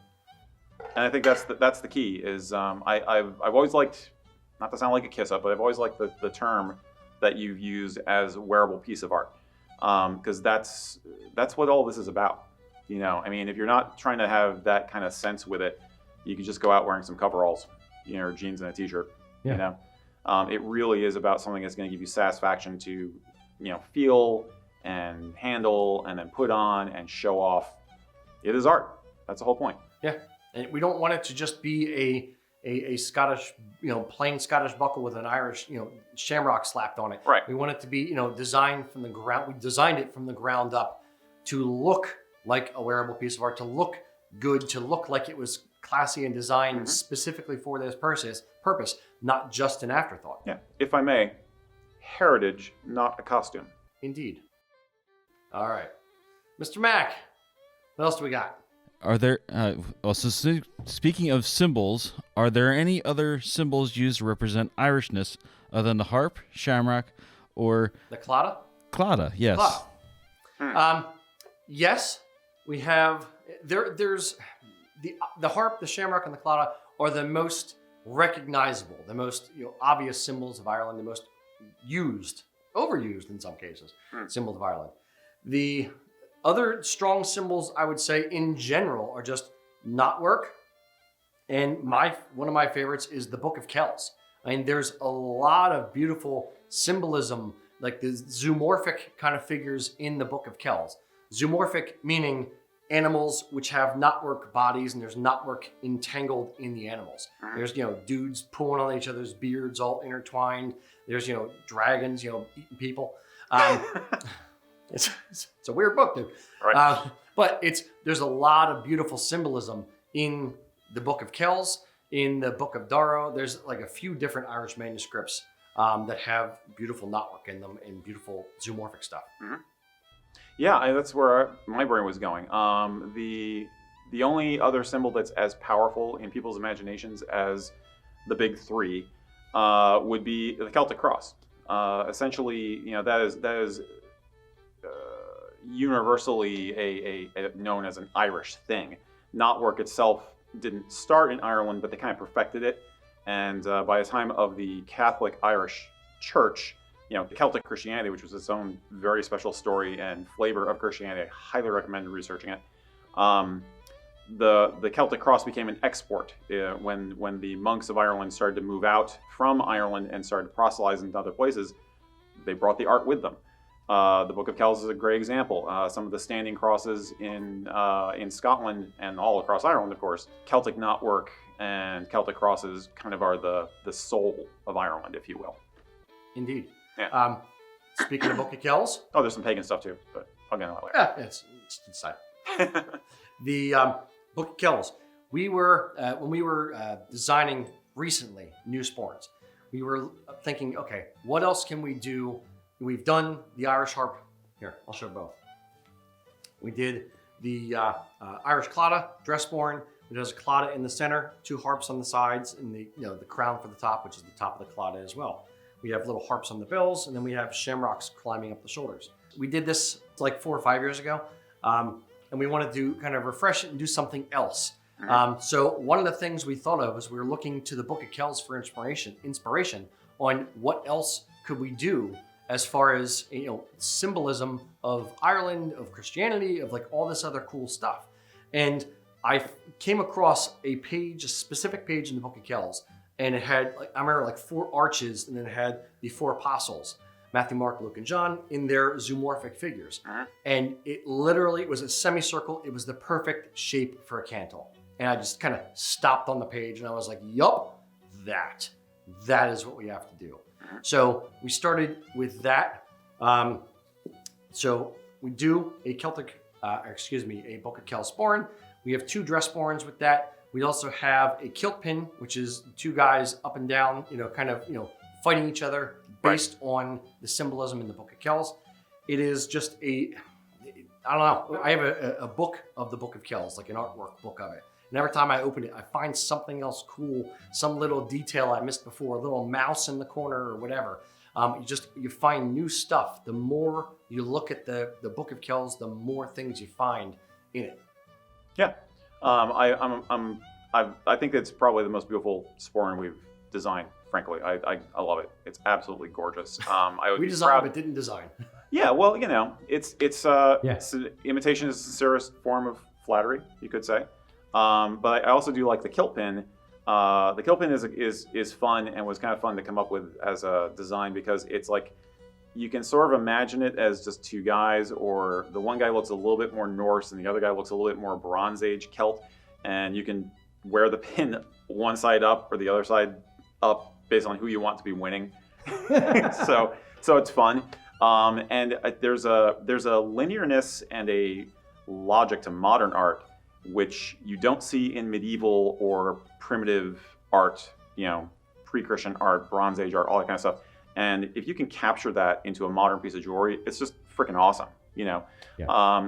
And I think that's the key. Is I've always liked, not to sound like a kiss up, but I've always liked the term that you use as a wearable piece of art, because that's what all this is about. I mean, if you're not trying to have that kind of sense with it, you can just go out wearing some coveralls, or jeans and a t-shirt. It really is about something that's going to give you satisfaction to, feel and handle and then put on and show off. It is art. That's the whole point. Yeah. And we don't want it to just be a Scottish, plain Scottish buckle with an Irish, shamrock slapped on it. Right. We want it to be, designed from the ground. We designed it from the ground up to look like a wearable piece of art, to look good, to look like it was classy and designed specifically for this purpose, not just an afterthought. Yeah. If I may, heritage, not a costume. Indeed. All right. Mr. Mac, what else do we got? Are there, speaking of symbols, are there any other symbols used to represent Irishness other than the harp, shamrock, or... The Claddagh? Claddagh, yes. Claddagh. Yes, we have... There's... The harp, the shamrock, and the Claddagh are the most recognizable, the most obvious symbols of Ireland, the most used, overused in some cases, symbols of Ireland. The other strong symbols, I would say, in general, are just knotwork, and one of my favorites is the Book of Kells. I mean, there's a lot of beautiful symbolism, like the zoomorphic kind of figures in the Book of Kells. Zoomorphic meaning animals which have knotwork bodies, and there's knotwork entangled in the animals. There's, dudes pulling on each other's beards all intertwined. There's, dragons, eating people. It's a weird book, dude. Right. But there's a lot of beautiful symbolism in the Book of Kells, in the Book of Darrow. There's like a few different Irish manuscripts that have beautiful knotwork in them and beautiful zoomorphic stuff. Yeah, that's where my brain was going. The only other symbol that's as powerful in people's imaginations as the big three would be the Celtic cross. Essentially, that is universally a known as an Irish thing. Knotwork itself didn't start in Ireland, but they kind of perfected it. And by the time of the Catholic Irish Church, Celtic Christianity, which was its own very special story and flavor of Christianity, I highly recommend researching it. The Celtic cross became an export when the monks of Ireland started to move out from Ireland and started to proselytize into other places. They brought the art with them. The Book of Kells is a great example. Some of the standing crosses in Scotland and all across Ireland, of course, Celtic knotwork and Celtic crosses kind of are the soul of Ireland, if you will. Indeed. Yeah. Speaking of Book of Kells. Oh, there's some pagan stuff too, but I'll get into that later. Yeah, it's inside. The Book of Kells. We were when we were designing recently new sporrans, we were thinking, okay, what else can we do? We've done the Irish harp. Here, I'll show both. We did the Irish Claddagh dress sporran. There's a Claddagh in the center, 2 harps on the sides, and the crown for the top, which is the top of the Claddagh as well. We have little harps on the bills, and then we have shamrocks climbing up the shoulders. We did this like 4 or 5 years ago, and we wanted to kind of refresh it and do something else. So one of the things we thought of was we were looking to the Book of Kells for inspiration on what else could we do as far as symbolism of Ireland, of Christianity, of like all this other cool stuff. And I came across a specific page in the Book of Kells, and it had, I remember 4 arches, and then it had the 4 apostles, Matthew, Mark, Luke, and John, in their zoomorphic figures. And it was a semicircle. It was the perfect shape for a cantle. And I just kind of stopped on the page, and I was like, yup, that is what we have to do. So we started with that. So we do a a Book of Kells sporran. We have 2 dress sporrans with that. We also have a kilt pin, which is 2 guys up and down, fighting each other based on the symbolism in the Book of Kells. It is just I don't know. I have a book of the Book of Kells, like an artwork book of it. And every time I open it, I find something else cool, some little detail I missed before, a little mouse in the corner or whatever. You find new stuff. The more you look at the Book of Kells, the more things you find in it. Yeah, I think it's probably the most beautiful sporran we've designed. Frankly, I love it. It's absolutely gorgeous. We designed but didn't design. Yeah, well, it's imitation is the sincerest form of flattery, you could say. But I also do like the kilt pin. The kilt pin is fun and was kind of fun to come up with as a design because it's like you can sort of imagine it as just 2 guys, or the one guy looks a little bit more Norse and the other guy looks a little bit more Bronze Age Celt, and you can wear the pin one side up or the other side up based on who you want to be winning. so it's fun. And there's a linearness and a logic to modern art which you don't see in medieval or primitive art, pre-Christian art, Bronze Age art, all that kind of stuff. And if you can capture that into a modern piece of jewelry, it's just freaking awesome, Yeah.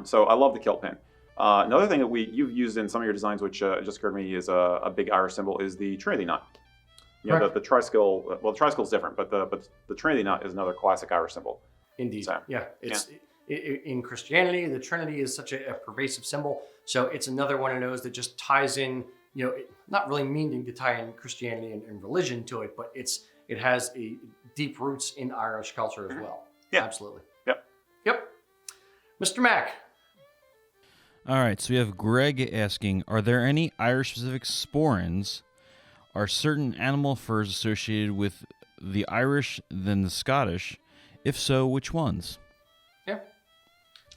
So I love the kilt pin. Another thing that you've used in some of your designs, which just occurred to me is a big Irish symbol, is the Trinity knot. The triskill. Well, the triskill is different, but the Trinity knot is another classic Irish symbol. Indeed. So, in Christianity, the Trinity is such a pervasive symbol. So it's another one of those that just ties in, not really meaning to tie in Christianity and religion to it, but it has a deep roots in Irish culture as well. Yeah. Absolutely. Yep. Mr. Mack. All right, so we have Greg asking, are there any Irish-specific sporrans? Are certain animal furs associated with the Irish than the Scottish? If so, which ones? Yeah.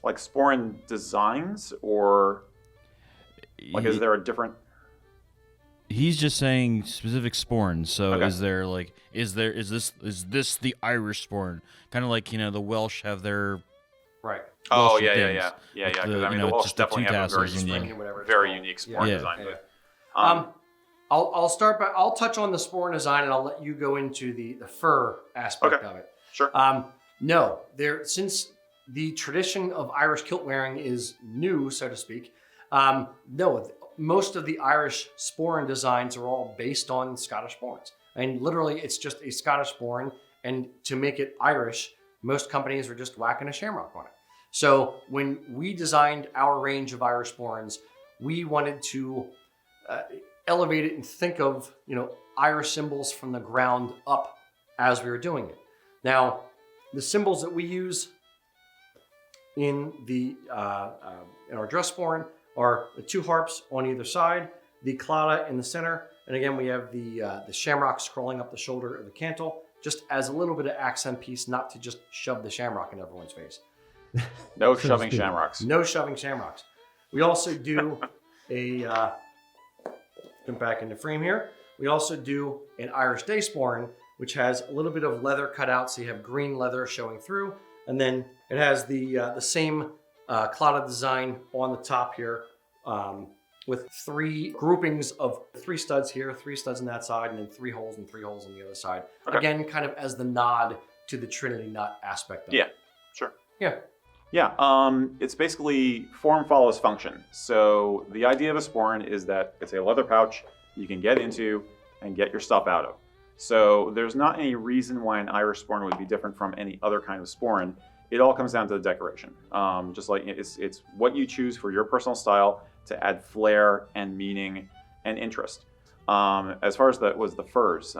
Like sporran designs, or like is there a different? He's just saying specific sporrans. So okay. is this the Irish sporran? Kind of like the Welsh have their right. Oh Welsh yeah. Because the Welsh definitely have a very unique sporran design. Yeah. I'll touch on the sporran design, and I'll let you go into the fur aspect of it. Sure. No, since the tradition of Irish kilt wearing is new, so to speak. No, most of the Irish sporran designs are all based on Scottish sporrans, and literally it's just a Scottish sporran. And to make it Irish, most companies are just whacking a shamrock on it. So when we designed our range of Irish sporrans, we wanted to elevate it and think of, Irish symbols from the ground up as we were doing it. Now, the symbols that we use in our dress sporran are the 2 harps on either side, the Claddagh in the center, and again we have the Shamrock scrolling up the shoulder of the cantle, just as a little bit of accent piece, not to just shove the Shamrock in everyone's face. No shoving shamrocks. No shoving shamrocks. We also do come back into frame here. We also do an Irish Diaspora, which has a little bit of leather cut out, so you have green leather showing through, and then it has the same Claddagh design on the top here, with 3 groupings of 3 studs here, 3 studs on that side, and then 3 holes and 3 holes on the other side. Okay. Again, kind of as the nod to the Trinity nut aspect of it. Yeah, sure. Yeah. Yeah, it's basically form follows function. So the idea of a sporran is that it's a leather pouch you can get into and get your stuff out of. So there's not any reason why an Irish sporran would be different from any other kind of sporran. It all comes down to the decoration. Just like it's what you choose for your personal style to add flair and meaning and interest. As far as that was the furs,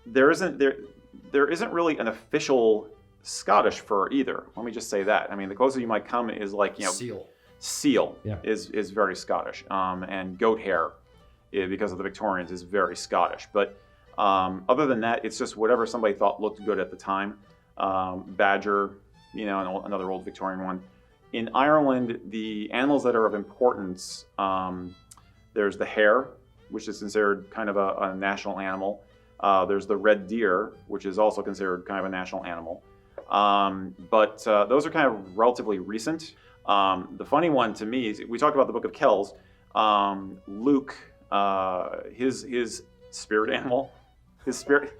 there isn't really an official Scottish fur either. Let me just say that. I mean, the closest you might come is like, seal is very Scottish, and goat hair, because of the Victorians, is very Scottish. But other than that, it's just whatever somebody thought looked good at the time. Badger, another old Victorian one. In Ireland, the animals that are of importance, there's the hare, which is considered kind of a national animal. There's the red deer, which is also considered kind of a national animal. But those are kind of relatively recent. The funny one to me is, we talked about the Book of Kells. Luke, his spirit animal, his spirit...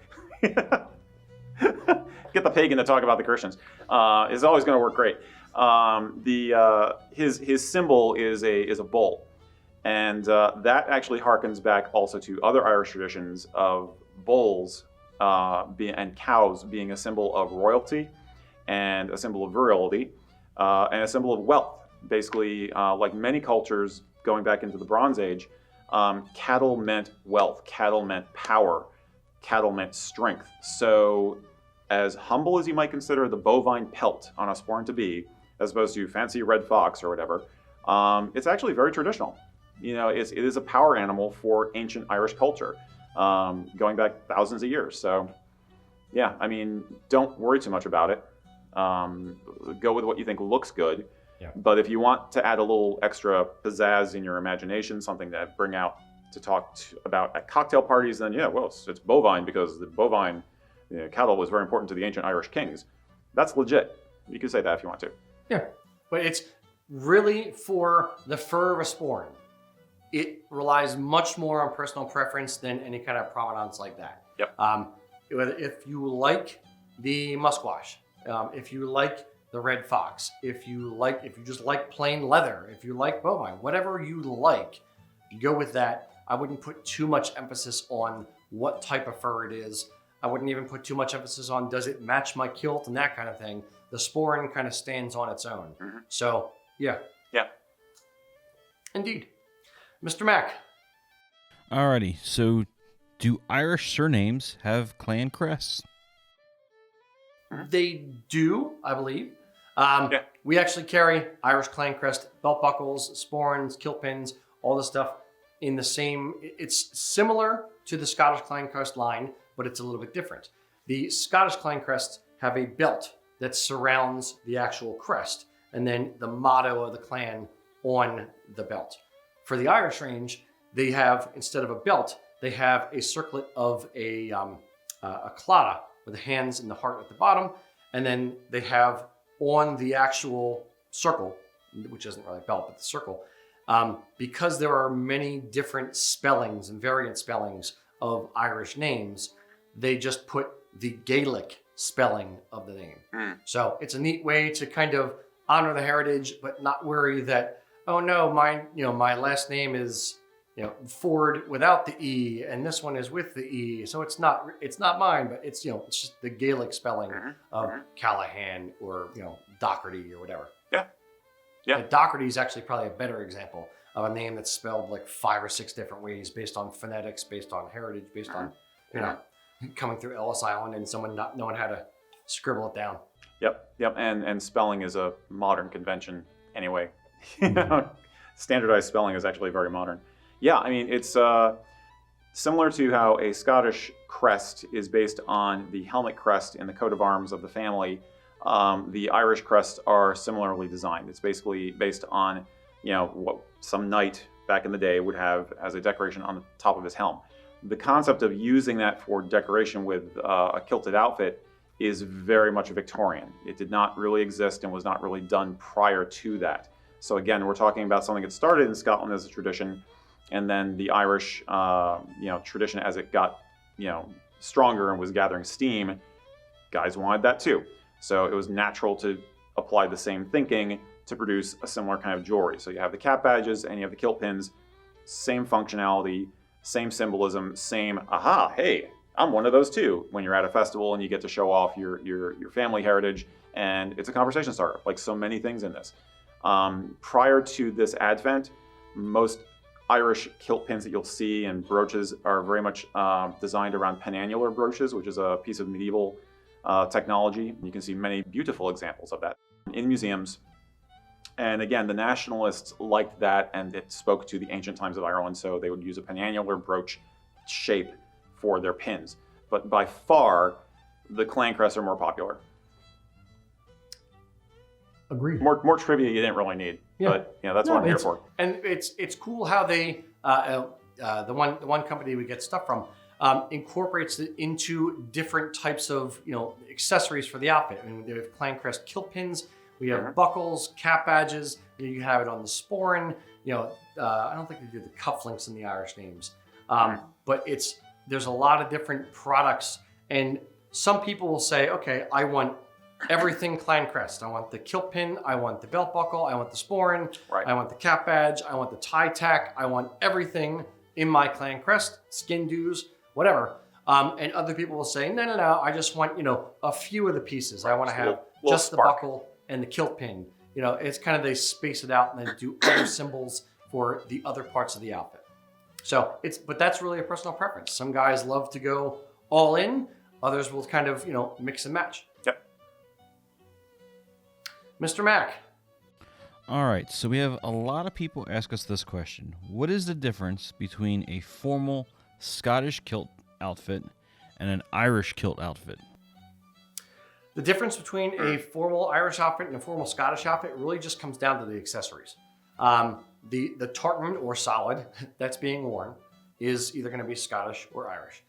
Get the pagan to talk about the Christians. Is always going to work great. His symbol is a bull. And that actually harkens back also to other Irish traditions of bulls and cows being a symbol of royalty and a symbol of virility and a symbol of wealth. Basically, like many cultures going back into the Bronze Age, cattle meant wealth, cattle meant power, cattle meant strength. So as humble as you might consider the bovine pelt on a sporran to be, as opposed to fancy red fox or whatever, it's actually very traditional. It is a power animal for ancient Irish culture, going back thousands of years. So, yeah, I mean, don't worry too much about it. Go with what you think looks good. Yeah. But if you want to add a little extra pizzazz in your imagination, something that bring out to talk about at cocktail parties, then it's bovine, because the bovine cattle was very important to the ancient Irish kings. That's legit. You can say that if you want to. Yeah, but it's really for the fur of a sporran. It relies much more on personal preference than any kind of provenance like that. Yep. If you like the musquash, if you like the red fox, if you just like plain leather, if you like bovine, whatever you like, go with that. I wouldn't put too much emphasis on what type of fur it is. I wouldn't even put too much emphasis on, does it match my kilt and that kind of thing. The sporran kind of stands on its own. Mm-hmm. So, yeah. Yeah. Indeed. Mr. Mack. Alrighty, so do Irish surnames have clan crests? They do, I believe. Yeah. We actually carry Irish clan crest belt buckles, sporrans, kilt pins, all this stuff in the same. It's similar to the Scottish clan crest line, but it's a little bit different. The Scottish clan crests have a belt that surrounds the actual crest, and then the motto of the clan on the belt. For the Irish range, they have, instead of a belt, they have a circlet of a Claddagh with the hands and the heart at the bottom, and then they have on the actual circle, which isn't really a belt, but the circle, because there are many different spellings and variant spellings of Irish names, they just put the Gaelic spelling of the name. So it's a neat way to kind of honor the heritage, but not worry that, oh no, my last name is Ford without the E, and this one is with the E. So it's not mine, but it's it's just the Gaelic spelling of Callahan or Doherty or whatever. Yeah. And Doherty is actually probably a better example of a name that's spelled like 5 or 6 different ways based on phonetics, based on heritage, based on coming through Ellis Island and someone not knowing how to scribble it down. Yep. And spelling is a modern convention anyway. Standardized spelling is actually very modern. Yeah, I mean, it's similar to how a Scottish crest is based on the helmet crest in the coat of arms of the family. The Irish crests are similarly designed. It's basically based on, what some knight back in the day would have as a decoration on the top of his helm. The concept of using that for decoration with a kilted outfit is very much Victorian. It did not really exist and was not really done prior to that. So again, we're talking about something that started in Scotland as a tradition, and then the Irish, tradition as it got, stronger and was gathering steam, guys wanted that too. So it was natural to apply the same thinking to produce a similar kind of jewelry. So you have the cap badges and you have the kilt pins, same functionality, same symbolism, same, hey, I'm one of those too. When you're at a festival and you get to show off your family heritage, and it's a conversation starter, like so many things in this. Prior to this advent, most Irish kilt pins that you'll see and brooches are very much designed around penannular brooches, which is a piece of medieval technology. You can see many beautiful examples of that in museums. And again, the nationalists liked that, and it spoke to the ancient times of Ireland, so they would use a penannular brooch shape for their pins. But by far, the Clan Crests are more popular. Agreed. More trivia you didn't really need, but that's what I'm here for. And it's cool how they the one company we get stuff from incorporates it into different types of accessories for the outfit. I mean, we have Clan Crest kilt pins, we have buckles, cap badges. You have it on the sporran. I don't think they do the cufflinks in the Irish names, but there's a lot of different products, and some people will say, okay, I want everything Clan Crest. I want the kilt pin, I want the belt buckle, I want the sporran, I want the cap badge, I want the tie tack, I want everything in my Clan Crest, skin dews, whatever. And other people will say, no, I just want, a few of the pieces. I want to have just the buckle and the kilt pin. It's kind of, they space it out and then do other symbols for the other parts of the outfit. So but that's really a personal preference. Some guys love to go all in, others will kind of, mix and match. Yep. Mr. Mack. All right, so we have a lot of people ask us this question. What is the difference between a formal Scottish kilt outfit and an Irish kilt outfit? The difference between a formal Irish outfit and a formal Scottish outfit really just comes down to the accessories. The tartan or solid that's being worn is either going to be Scottish or Irish.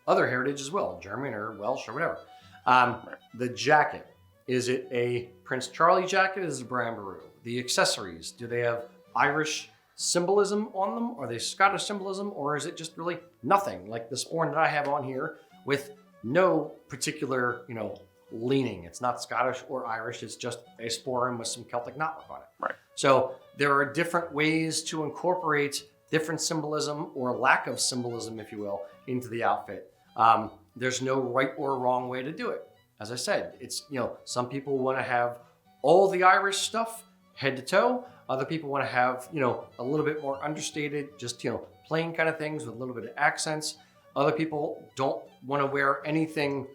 Other heritage as well, German or Welsh or whatever. The jacket, is it a Prince Charlie jacket? Is it a Brambaroo? The accessories, do they have Irish symbolism on them? Are they Scottish symbolism? Or is it just really nothing? Like the sporran that I have on here with no particular, leaning. It's not Scottish or Irish. It's just a sporran with some Celtic knotwork on it. Right. So there are different ways to incorporate different symbolism or lack of symbolism, if you will, into the outfit. There's no right or wrong way to do it. As I said, it's, some people want to have all the Irish stuff head to toe. Other people want to have, a little bit more understated, just, plain kind of things with a little bit of accents. Other people don't want to wear anything,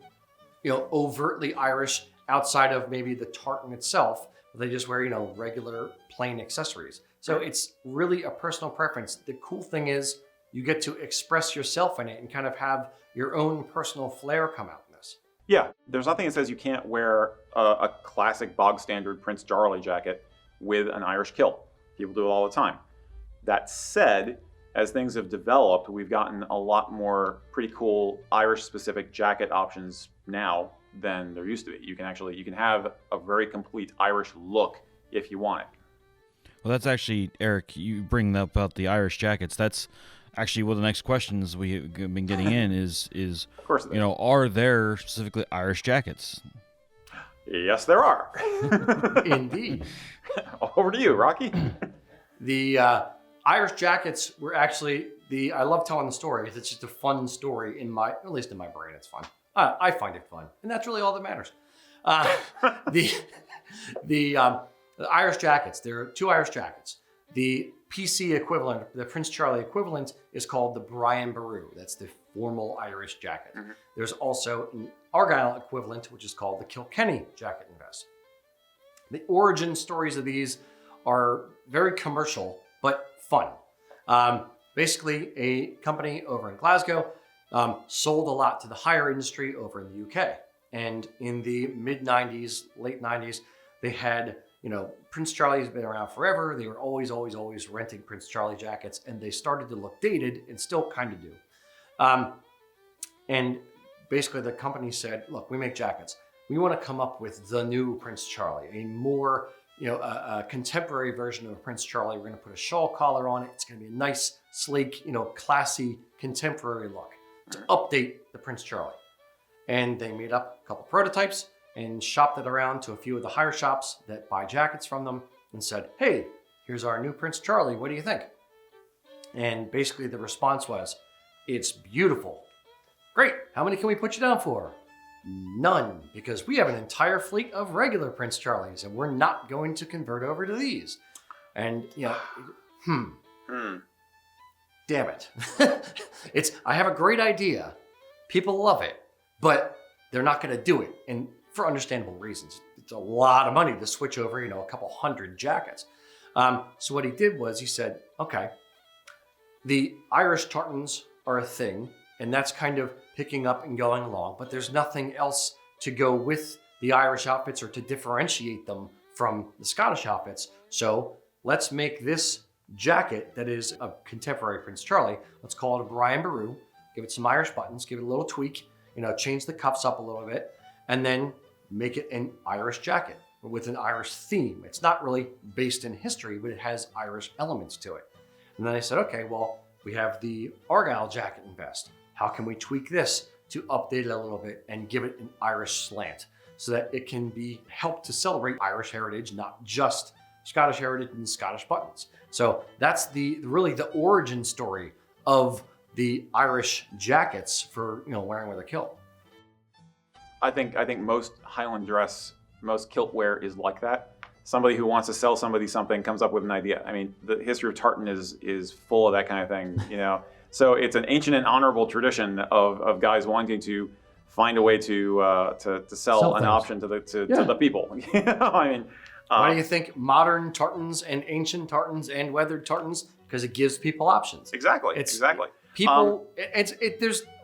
overtly Irish outside of maybe the tartan itself. They just wear, regular plain accessories. So it's really a personal preference. The cool thing is you get to express yourself in it and kind of have your own personal flair come out in this. Yeah, there's nothing that says you can't wear a classic bog standard Prince Charlie jacket with an Irish kilt. People do it all the time. That said, as things have developed, we've gotten a lot more pretty cool Irish specific jacket options now than there used to be. You can have a very complete Irish look if you want it. Well, that's actually, Erik, you bring up about the Irish jackets. That's actually one of the next questions we've been getting in is of course are there specifically Irish jackets? Yes, there are. Indeed. Over to you, Rocky. The Irish jackets were actually I love telling the story because it's just a fun story at least in my brain, it's fun. I find it fun, and that's really all that matters. The Irish jackets, there are 2 Irish jackets. The PC equivalent, the Prince Charlie equivalent, is called the Brian Boru. That's the formal Irish jacket. Mm-hmm. There's also an Argyll equivalent, which is called the Kilkenny jacket and vest. The origin stories of these are very commercial, but fun. Basically, a company over in Glasgow sold a lot to the hire industry over in the UK. And in the mid-90s, late 90s, they had, Prince Charlie's been around forever. They were always renting Prince Charlie jackets, and they started to look dated and still kind of do. And basically the company said, look, we make jackets. We want to come up with the new Prince Charlie, a more, a contemporary version of Prince Charlie. We're going to put a shawl collar on it. It's going to be a nice, sleek, classy, contemporary look to update the Prince Charlie. And they made up a couple prototypes and shopped it around to a few of the hire shops that buy jackets from them and said, hey, here's our new Prince Charlie. What do you think? And basically the response was, it's beautiful. Great. How many can we put you down for? None, because we have an entire fleet of regular Prince Charlies and we're not going to convert over to these. And, damn it. I have a great idea. People love it, but they're not going to do it. And for understandable reasons. It's a lot of money to switch over, a couple hundred jackets. So what he did was he said, okay, the Irish Tartans are a thing, and that's kind of picking up and going along, but there's nothing else to go with the Irish outfits or to differentiate them from the Scottish outfits. So let's make this jacket that is a contemporary Prince Charlie. Let's call it a Brian Boru. Give it some Irish buttons, give it a little tweak, change the cuffs up a little bit, and then make it an Irish jacket with an Irish theme. It's not really based in history, but it has Irish elements to it. And then I said, okay, well, we have the Argyll jacket and vest. How can we tweak this to update it a little bit and give it an Irish slant so that it can be helped to celebrate Irish heritage, not just Scottish heritage and Scottish buttons. So that's really the origin story of the Irish jackets for wearing with a kilt. I think most Highland dress, most kilt wear is like that. Somebody who wants to sell somebody something comes up with an idea. I mean, the history of tartan is full of that kind of thing, So it's an ancient and honorable tradition of guys wanting to find a way to sell an option to the people. I mean, why do you think modern tartans and ancient tartans and weathered tartans? Because it gives people options. Exactly. People.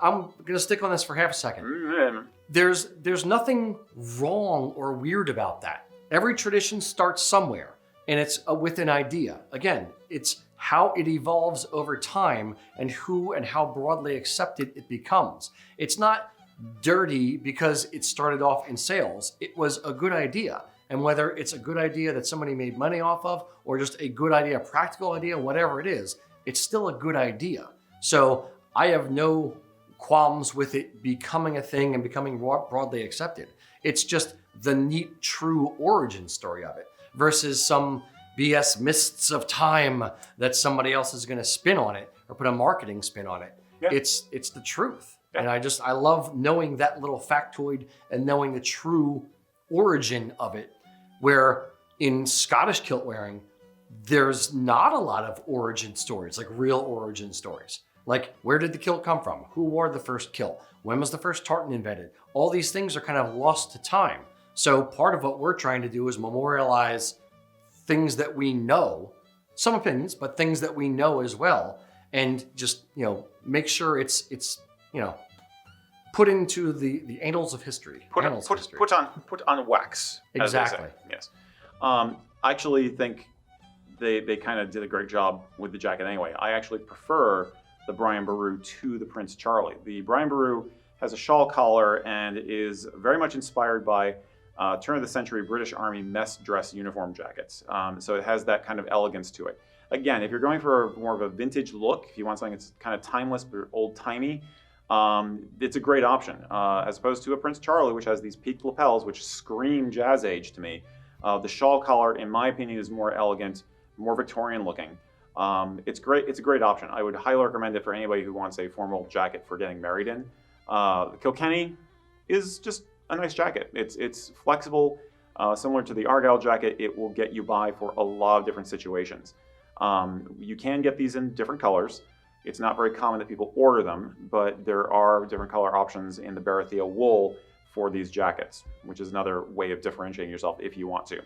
I'm going to stick on this for half a second. There's nothing wrong or weird about that. Every tradition starts somewhere, and it's with an idea. Again, it's how it evolves over time and who and how broadly accepted it becomes. It's not dirty because it started off in sales. It was a good idea. And whether it's a good idea that somebody made money off of or just a good idea, a practical idea, whatever it is, it's still a good idea. So I have no qualms with it becoming a thing and becoming broadly accepted. It's just the neat, true origin story of it versus some BS mists of time that somebody else is going to spin on it or put a marketing spin on it. Yeah. It's the truth. Yeah. And I love knowing that little factoid and knowing the true origin of it, where in Scottish kilt wearing, there's not a lot of origin stories, like real origin stories. Like, where did the kilt come from? Who wore the first kilt? When was the first tartan invented? All these things are kind of lost to time. So part of what we're trying to do is memorialize things that we know, some opinions, but things that we know as well, and just, make sure it's put into the annals of history. Put on wax. Exactly. Yes. I actually think they kind of did a great job with the jacket anyway. I actually prefer the Brian Boru to the Prince Charlie. The Brian Boru has a shawl collar and is very much inspired by turn of the century British Army mess dress uniform jackets. So it has that kind of elegance to it. Again, if you're going for more of a vintage look, if you want something that's kind of timeless but old-timey, it's a great option, as opposed to a Prince Charlie, which has these peaked lapels, which scream jazz age to me. The shawl collar, in my opinion, is more elegant, more Victorian looking. It's great. It's a great option. I would highly recommend it for anybody who wants a formal jacket for getting married in. The Kilkenny is just a nice jacket. It's flexible, similar to the Argyle jacket. It will get you by for a lot of different situations. You can get these in different colors. It's not very common that people order them, but there are different color options in the Barathea wool for these jackets, which is another way of differentiating yourself if you want to.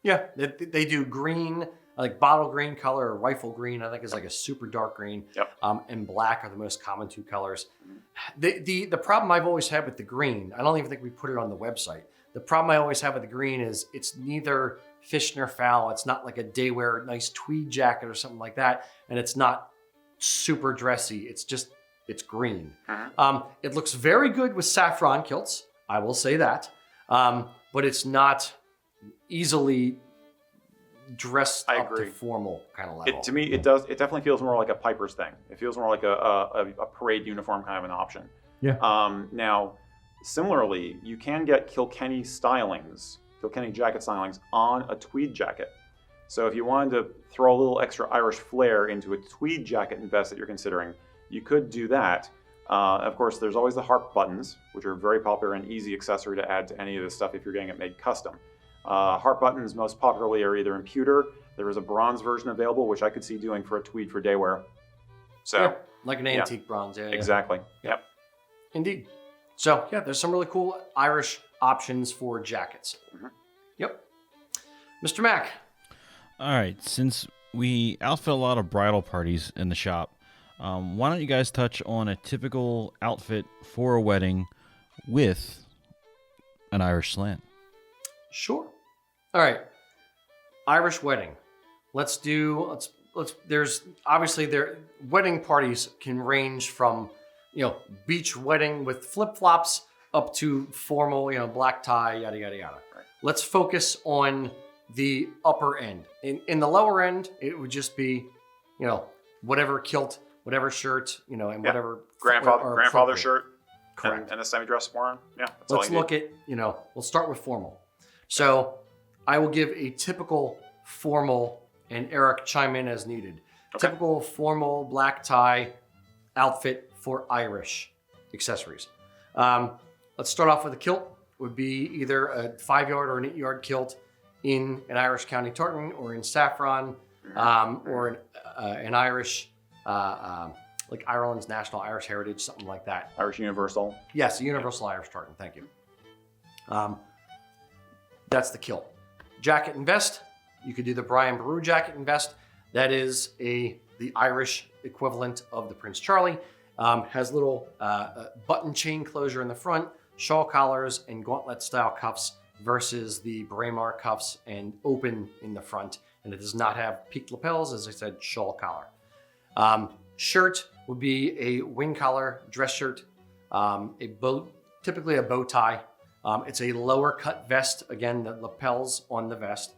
Yeah, they do green, like bottle green color, or rifle green, I think is like a super dark green. Yep. And black are the most common two colors. The problem I've always had with the green, I don't even think we put it on the website. The problem I always have with the green is it's neither fish nor fowl. It's not like a day wear nice tweed jacket or something like that. And it's not super dressy. It's green. It looks very good with saffron kilts. I will say that. But it's not easily dressed up to formal kind of level. To me, it definitely feels more like a piper's thing. It feels more like a parade uniform kind of an option. Yeah. Now, similarly, you can get Kilkenny stylings, Kilkenny jacket stylings on a tweed jacket. So if you wanted to throw a little extra Irish flair into a tweed jacket and vest that you're considering, you could do that. Of course, there's always the Harp buttons, which are very popular and easy accessory to add to any of this stuff if you're getting it made custom. Harp buttons most popularly are either in pewter. There is a bronze version available, which I could see doing for a tweed for day wear. So, yeah, like an antique bronze. Yeah, exactly. Yep. Indeed. So yeah, there's some really cool Irish options for jackets. Yep. Mr. Mack. All right, since we outfit a lot of bridal parties in the shop, why don't you guys touch on a typical outfit for a wedding with an Irish slant? Sure. All right. Irish wedding. Let's there's obviously wedding parties can range from, beach wedding with flip-flops up to formal, black tie, yada, yada, yada. Right. Let's focus on the upper end. In the lower end, it would just be, whatever kilt, whatever shirt, and whatever grandfather shirt. Correct. And a semi-dress sporran. Yeah. Let's look at, we'll start with formal. So I will give a typical formal, and Erik chime in as needed. Okay. Typical formal black tie outfit for Irish accessories. Let's start off with a kilt. Would be either a 5-yard or an 8-yard kilt in an Irish county tartan or in saffron, or an Irish, like Ireland's national Irish heritage, something like that. Irish universal. Yes, a universal Irish tartan. Thank you. That's the kilt. Jacket and vest. You could do the Brian Boru jacket and vest. That is the Irish equivalent of the Prince Charlie. Has little button chain closure in the front, shawl collars, and gauntlet style cuffs versus the Braemar cuffs and open in the front. And it does not have peaked lapels, as I said, shawl collar. Shirt would be a wing collar dress shirt, typically a bow tie. It's a lower cut vest. Again, the lapels on the vest.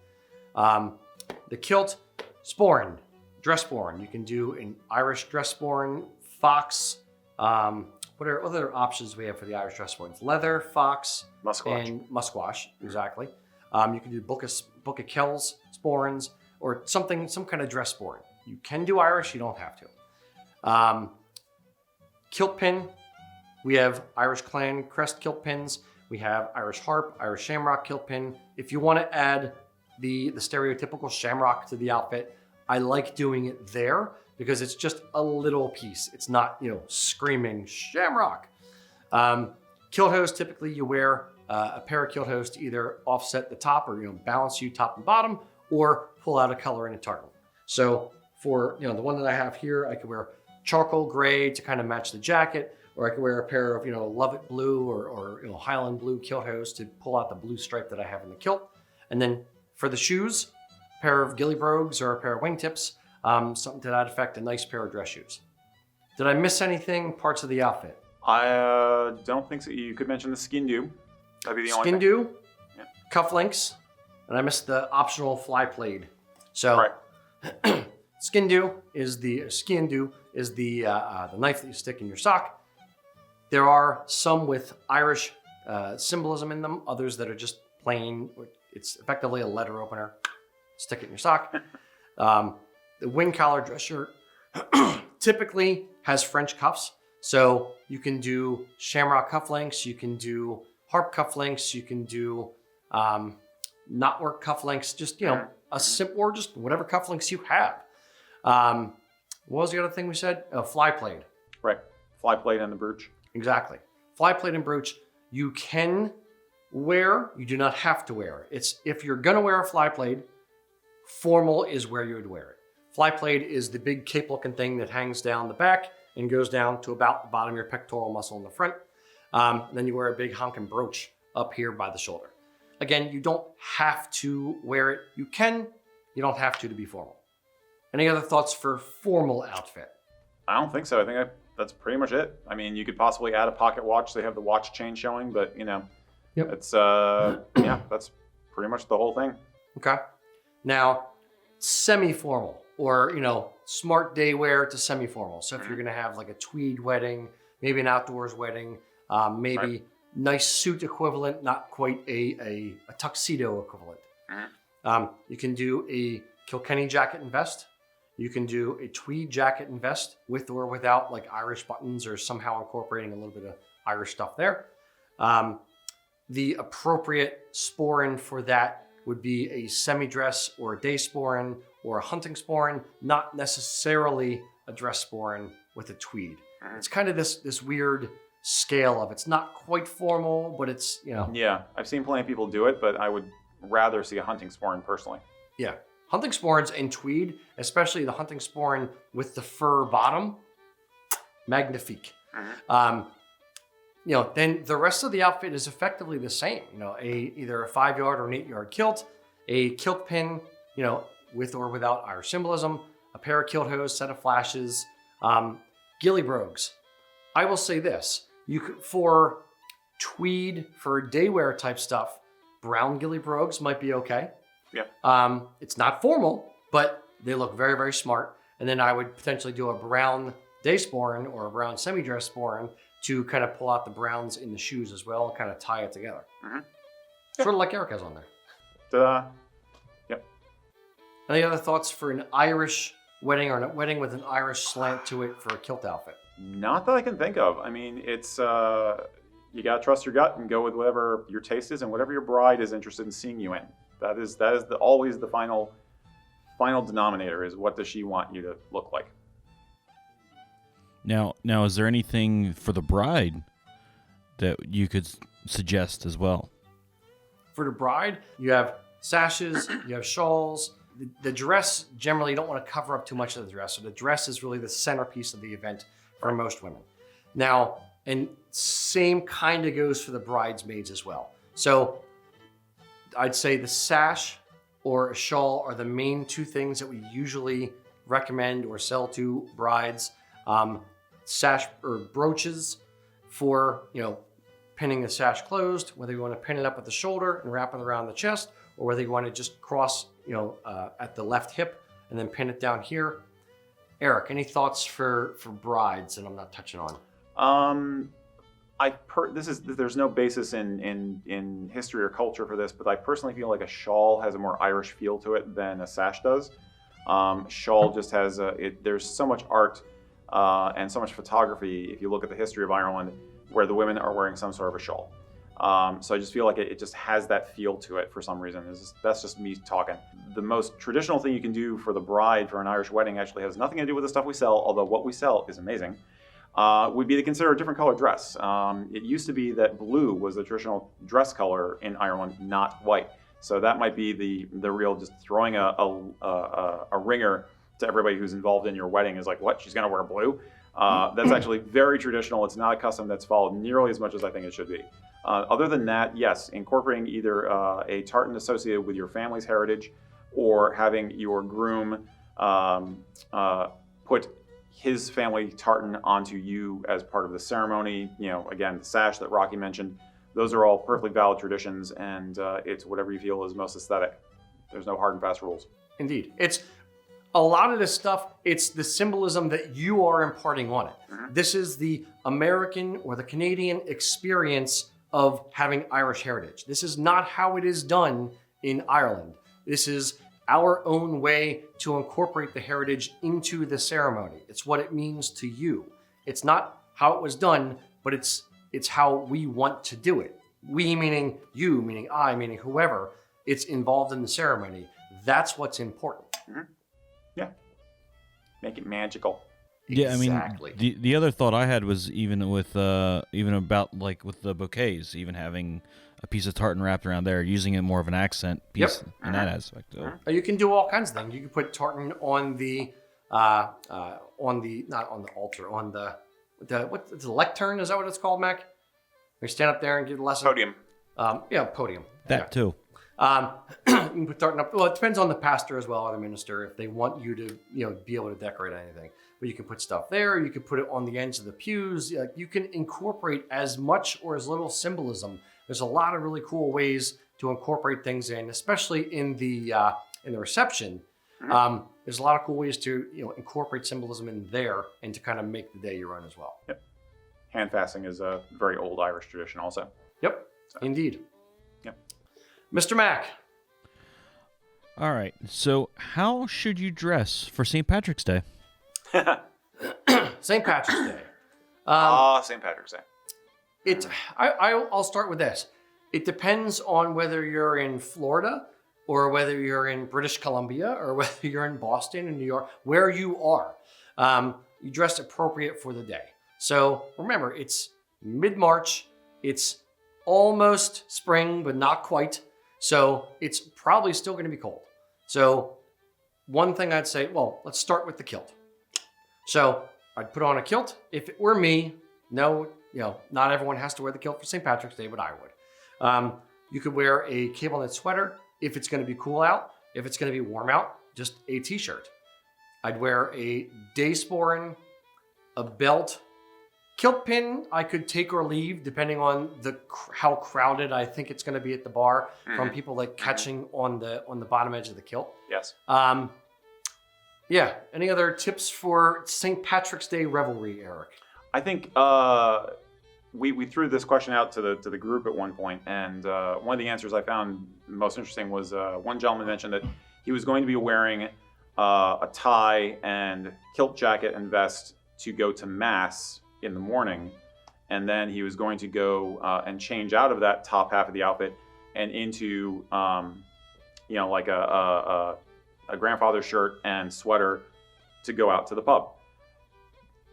The kilt, sporran, dress sporran. You can do an Irish dress sporran, fox. What are other options we have for the Irish dress sporrans? Leather, fox, musquash. And musquash, exactly. You can do book of kells, sporrans, or some kind of dress sporran. You can do Irish, you don't have to. Kilt pin, we have Irish Clan Crest kilt pins. We have Irish Harp, Irish Shamrock kilt pin. If you want to add the stereotypical shamrock to the outfit, I like doing it there because it's just a little piece. It's not, screaming shamrock. Kilt hose, typically you wear a pair of kilt hose to either offset the top or, balance you top and bottom, or pull out a color in a tartan. So for, the one that I have here, I could wear charcoal gray to kind of match the jacket, or I could wear a pair of, Lovett blue or Highland blue kilt hose to pull out the blue stripe that I have in the kilt. And then for the shoes, a pair of ghillie brogues or a pair of wingtips, something to that effect, a nice pair of dress shoes. Did I miss anything, parts of the outfit? I don't think so. You could mention the skin do. That'd be the only thing. Skin do, cufflinks, and I missed the optional fly plaid. So, right. Skin do is the knife that you stick in your sock. There are some with Irish symbolism in them, others that are just plain. It's effectively a letter opener. Stick it in your sock. The wing collar dress shirt typically has French cuffs. So you can do Shamrock cufflinks, you can do Harp cufflinks, you can do knotwork cufflinks, just, or just whatever cufflinks you have. What was the other thing we said? Fly plaid. Right. Fly plaid and the brooch. Exactly. Fly plaid and brooch, you can wear, you do not have to wear. It's if you're going to wear a fly plaid, formal is where you would wear it. Fly plaid is the big cape-looking thing that hangs down the back and goes down to about the bottom of your pectoral muscle in the front. Then you wear a big honking brooch up here by the shoulder. Again, you don't have to wear it. You can, you don't have to be formal. Any other thoughts for formal outfit? I don't think so. I think that's pretty much it. I mean, you could possibly add a pocket watch. They have the watch chain showing, but it's that's pretty much the whole thing. Okay. Now, semi-formal or, smart day wear to semi-formal. So if you're going to have like a tweed wedding, maybe an outdoors wedding, maybe nice suit equivalent, not quite a tuxedo equivalent. You can do a Kilkenny jacket and vest. You can do a tweed jacket and vest with or without like Irish buttons or somehow incorporating a little bit of Irish stuff there. The appropriate sporran for that would be a semi-dress or a day sporran or a hunting sporran, not necessarily a dress sporran with a tweed. It's kind of this weird scale of it's not quite formal, but it's, Yeah, I've seen plenty of people do it, but I would rather see a hunting sporran personally. Yeah. Hunting sporrans and tweed, especially the hunting sporran with the fur bottom, magnifique. Then the rest of the outfit is effectively the same. Either a 5-yard or an 8-yard kilt, a kilt pin, with or without Irish symbolism, a pair of kilt hose, set of flashes, ghillie brogues. I will say this: for tweed, for day wear type stuff, brown ghillie brogues might be okay. Yeah. It's not formal, but they look very, very smart. And then I would potentially do a brown day sporran or a brown semi-dress sporran to kind of pull out the browns in the shoes as well and kind of tie it together. Sort of like Erik has on there. Yep. Any other thoughts for an Irish wedding or a wedding with an Irish slant to it for a kilt outfit? Not that I can think of. I mean, it's you gotta trust your gut and go with whatever your taste is and whatever your bride is interested in seeing you in. That is always the final denominator is what does she want you to look like. Now, is there anything for the bride that you could suggest as well? For the bride, you have sashes, you have shawls. The dress, generally, you don't want to cover up too much of the dress. So the dress is really the centerpiece of the event for most women. Now, and same kind of goes for the bridesmaids as well. So I'd say the sash or a shawl are the main two things that we usually recommend or sell to brides. Sash or brooches for, pinning the sash closed, whether you want to pin it up at the shoulder and wrap it around the chest, or whether you want to just cross, at the left hip and then pin it down here. Erik, any thoughts for brides that I'm not touching on? There's no basis in history or culture for this, but I personally feel like a shawl has a more Irish feel to it than a sash does. Shawl just has there's so much art and so much photography if you look at the history of Ireland where the women are wearing some sort of a shawl. So I just feel like it just has that feel to it for some reason. That's just me talking. The most traditional thing you can do for the bride for an Irish wedding actually has nothing to do with the stuff we sell, although what we sell is amazing. Would be to consider a different color dress. It used to be that blue was the traditional dress color in Ireland, not white. So that might be the real just throwing a ringer to everybody who's involved in your wedding is like, what, she's gonna wear blue? That's actually very traditional. It's not a custom that's followed nearly as much as I think it should be. Other than that, yes, incorporating either a tartan associated with your family's heritage or having your groom put his family tartan onto you as part of the ceremony. Again, the sash that Rocky mentioned, those are all perfectly valid traditions, and it's whatever you feel is most aesthetic. There's no hard and fast rules. Indeed. It's a lot of this stuff, it's the symbolism that you are imparting on it. This is the American or the Canadian experience of having Irish heritage. This is not how it is done in Ireland. This is our own way to incorporate the heritage into the ceremony. It's what it means to you. It's not how it was done, but it's how we want to do it. We meaning you, meaning I, meaning whoever, it's involved in the ceremony. That's what's important. Mm-hmm. Yeah. Make it magical. Yeah, Exactly. I mean, the other thought I had was even about like with the bouquets, even having a piece of tartan wrapped around there, using it more of an accent piece in that aspect. So. You can do all kinds of things. You can put tartan on the not on the altar, on the lectern, is that what it's called, Mac? We stand up there and give the lesson. Podium. Podium. That too. You can put tartan up. Well, it depends on the pastor as well, or the minister, if they want you to, be able to decorate anything. But you can put stuff there. You can put it on the ends of the pews. You can incorporate as much or as little symbolism. There's a lot of really cool ways to incorporate things in, especially in the reception. Mm-hmm. There's a lot of cool ways to incorporate symbolism in there and to kind of make the day your own as well. Yep. Hand fasting is a very old Irish tradition also. Yep, indeed. Yep. Mr. Mac. All right. So how should you dress for St. Patrick's Day? St. Patrick's Day. St. Patrick's Day. I'll start with this. It depends on whether you're in Florida or whether you're in British Columbia or whether you're in Boston and New York, where you are. You dress appropriate for the day. So remember, it's mid-March. It's almost spring, but not quite. So it's probably still going to be cold. So one thing I'd say, well, let's start with the kilt. So I'd put on a kilt. If it were me, not everyone has to wear the kilt for St. Patrick's Day, but I would. You could wear a cable knit sweater if it's going to be cool out. If it's going to be warm out, just a t-shirt. I'd wear a day sporran, a belt, kilt pin. I could take or leave depending on how crowded I think it's going to be at the bar from people like catching on the bottom edge of the kilt. Yes. Yeah. Any other tips for St. Patrick's Day revelry, Erik? I think we threw this question out to the group at one point, and one of the answers I found most interesting was one gentleman mentioned that he was going to be wearing a tie and kilt jacket and vest to go to mass in the morning, and then he was going to go and change out of that top half of the outfit and into like a grandfather's shirt and sweater to go out to the pub.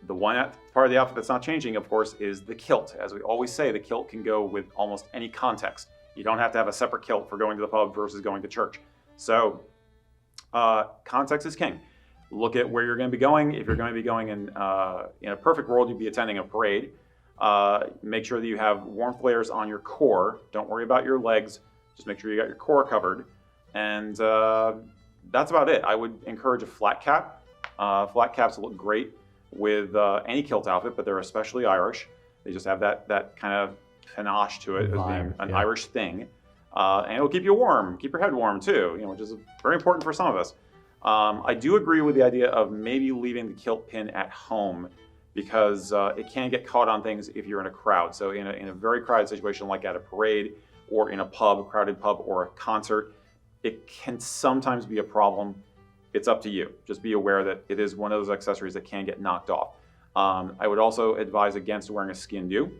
The one part of the outfit that's not changing, of course, is the kilt. As we always say, the kilt can go with almost any context. You don't have to have a separate kilt for going to the pub versus going to church. So context is king. Look at where you're going to be going. If you're going to be going in a perfect world, you'd be attending a parade. Make sure that you have warmth layers on your core. Don't worry about your legs. Just make sure you got your core covered. And that's about it. I would encourage a flat cap. Flat caps look great with any kilt outfit, but they're especially Irish. They just have that kind of panache to it as being an Irish thing. And it'll keep you warm, keep your head warm too, which is very important for some of us. I do agree with the idea of maybe leaving the kilt pin at home because it can get caught on things if you're in a crowd. So in a very crowded situation like at a parade or in a crowded pub or a concert, it can sometimes be a problem. It's up to you. Just be aware that it is one of those accessories that can get knocked off. I would also advise against wearing a skin due.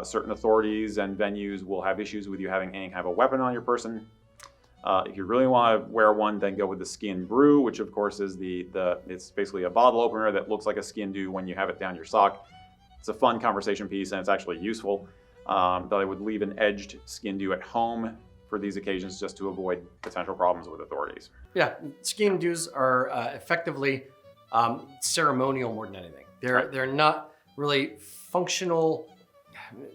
Certain authorities and venues will have issues with you having any kind of a weapon on your person. If you really want to wear one, then go with the skin brew, which of course is it's basically a bottle opener that looks like a skin due when you have it down your sock. It's a fun conversation piece and it's actually useful. But I would leave an edged skin due at home for these occasions just to avoid potential problems with authorities. Yeah, skin dues are effectively ceremonial more than anything. They're not really functional.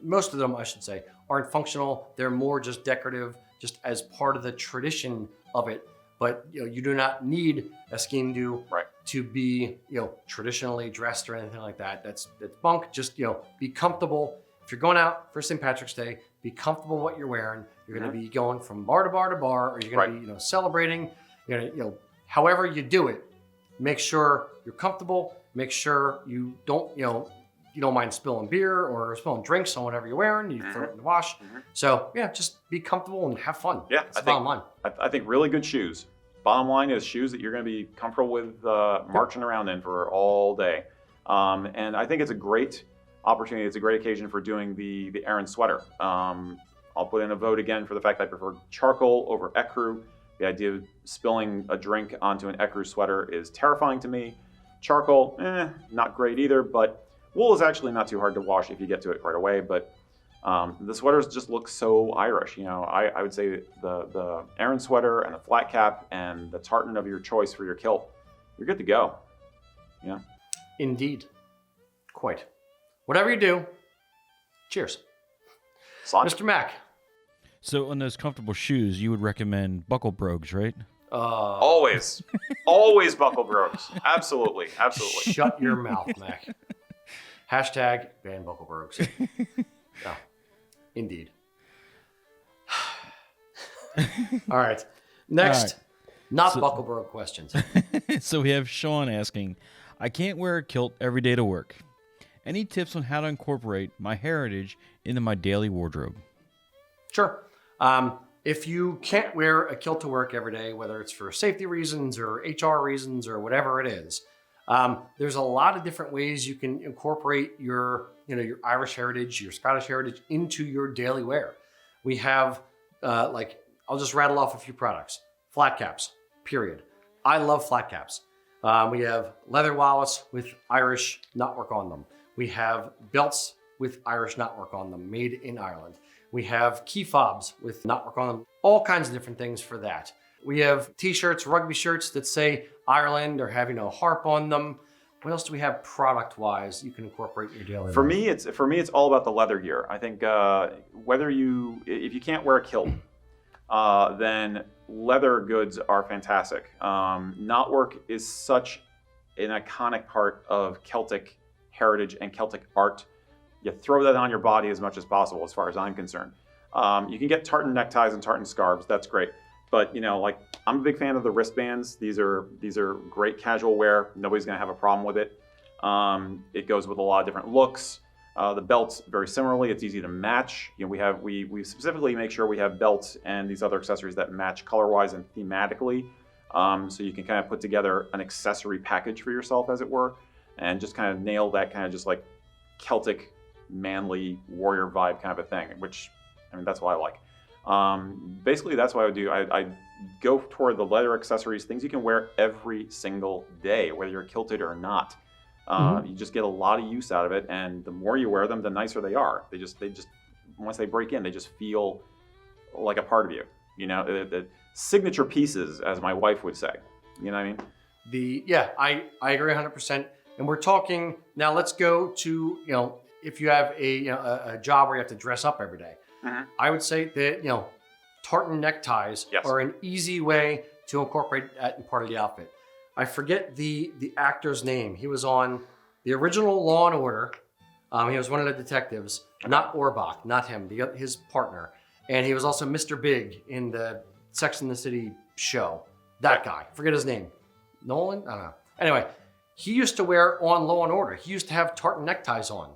Most of them, I should say, aren't functional. They're more just decorative, just as part of the tradition of it. But you do not need a skin due to be traditionally dressed or anything like that. That's bunk. Just be comfortable. If you're going out for St. Patrick's Day, be comfortable what you're wearing. You're going to be going from bar to bar to bar, or you're going to be celebrating. However you do it, make sure you're comfortable. Make sure you don't mind spilling beer or spilling drinks on whatever you're wearing. You throw it in the wash. So yeah, just be comfortable and have fun. Yeah, that's the bottom line. I think really good shoes. bottom line is shoes that you're going to be comfortable with marching around in for all day. And I think it's a great opportunity. It's a great occasion for doing the Aran sweater. I'll put in a vote again for the fact that I prefer charcoal over ecru. The idea of spilling a drink onto an ecru sweater is terrifying to me. Charcoal, not great either, but wool is actually not too hard to wash if you get to it right away. But the sweaters just look so Irish. You know, I would say the Aran sweater and the flat cap and the tartan of your choice for your kilt, you're good to go. Yeah. Indeed. Quite. Whatever you do, cheers. Sláinte. Mr. Mac. So on those comfortable shoes, you would recommend buckle brogues, right? Always. Always buckle brogues. Absolutely. Absolutely. Shut your mouth, Mac. Hashtag ban buckle brogues. Oh, indeed. All right. Next, All right. not buckle brogue questions. So we have Sean asking, I can't wear a kilt every day to work. Any tips on how to incorporate my heritage into my daily wardrobe? Sure. If you can't wear a kilt to work every day, whether it's for safety reasons or HR reasons or whatever it is, there's a lot of different ways you can incorporate your Irish heritage, your Scottish heritage into your daily wear. We have, I'll just rattle off a few products. Flat caps, period. I love flat caps. We have leather wallets with Irish knotwork on them. We have belts with Irish knotwork on them, made in Ireland. We have key fobs with knotwork on them, all kinds of different things for that. We have t-shirts, rugby shirts that say Ireland or have, Harp on them. What else do we have product-wise you can incorporate in your daily life? For me, it's all about the leather gear. I think if you can't wear a kilt, then leather goods are fantastic. Knotwork is such an iconic part of Celtic heritage and Celtic art. You throw that on your body as much as possible, as far as I'm concerned. You can get tartan neckties and tartan scarves. That's great. But I'm a big fan of the wristbands. These are great casual wear. Nobody's gonna have a problem with it. It goes with a lot of different looks. The belts, very similarly, it's easy to match. We specifically make sure we have belts and these other accessories that match color-wise and thematically, so you can kind of put together an accessory package for yourself, as it were, and just kind of nail that kind of just like Celtic, manly warrior vibe kind of a thing. Which, that's what I like. Basically, that's what I would do. I go toward the leather accessories, things you can wear every single day, whether you're kilted or not. You just get a lot of use out of it, and the more you wear them, the nicer they are. They just once they break in, they just feel like a part of you. The signature pieces, as my wife would say. You know what I mean? I agree 100%. And we're talking now. Let's go to if you have a job where you have to dress up every day. I would say that tartan neckties are an easy way to incorporate that in part of the outfit. I forget the actor's name. He was on the original Law and Order. He was one of the detectives, not Orbach, not him, his partner. And he was also Mr. Big in the Sex and the City show. That guy, forget his name. Nolan? I don't know. Anyway, he used to wear on Law and Order. He used to have tartan neckties on,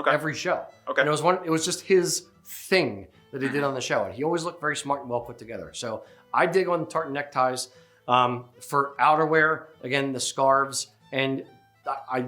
every show. Okay. And it was just his thing that he did on the show. And he always looked very smart and well put together. So I dig on tartan neckties. For outerwear, again, the scarves, and I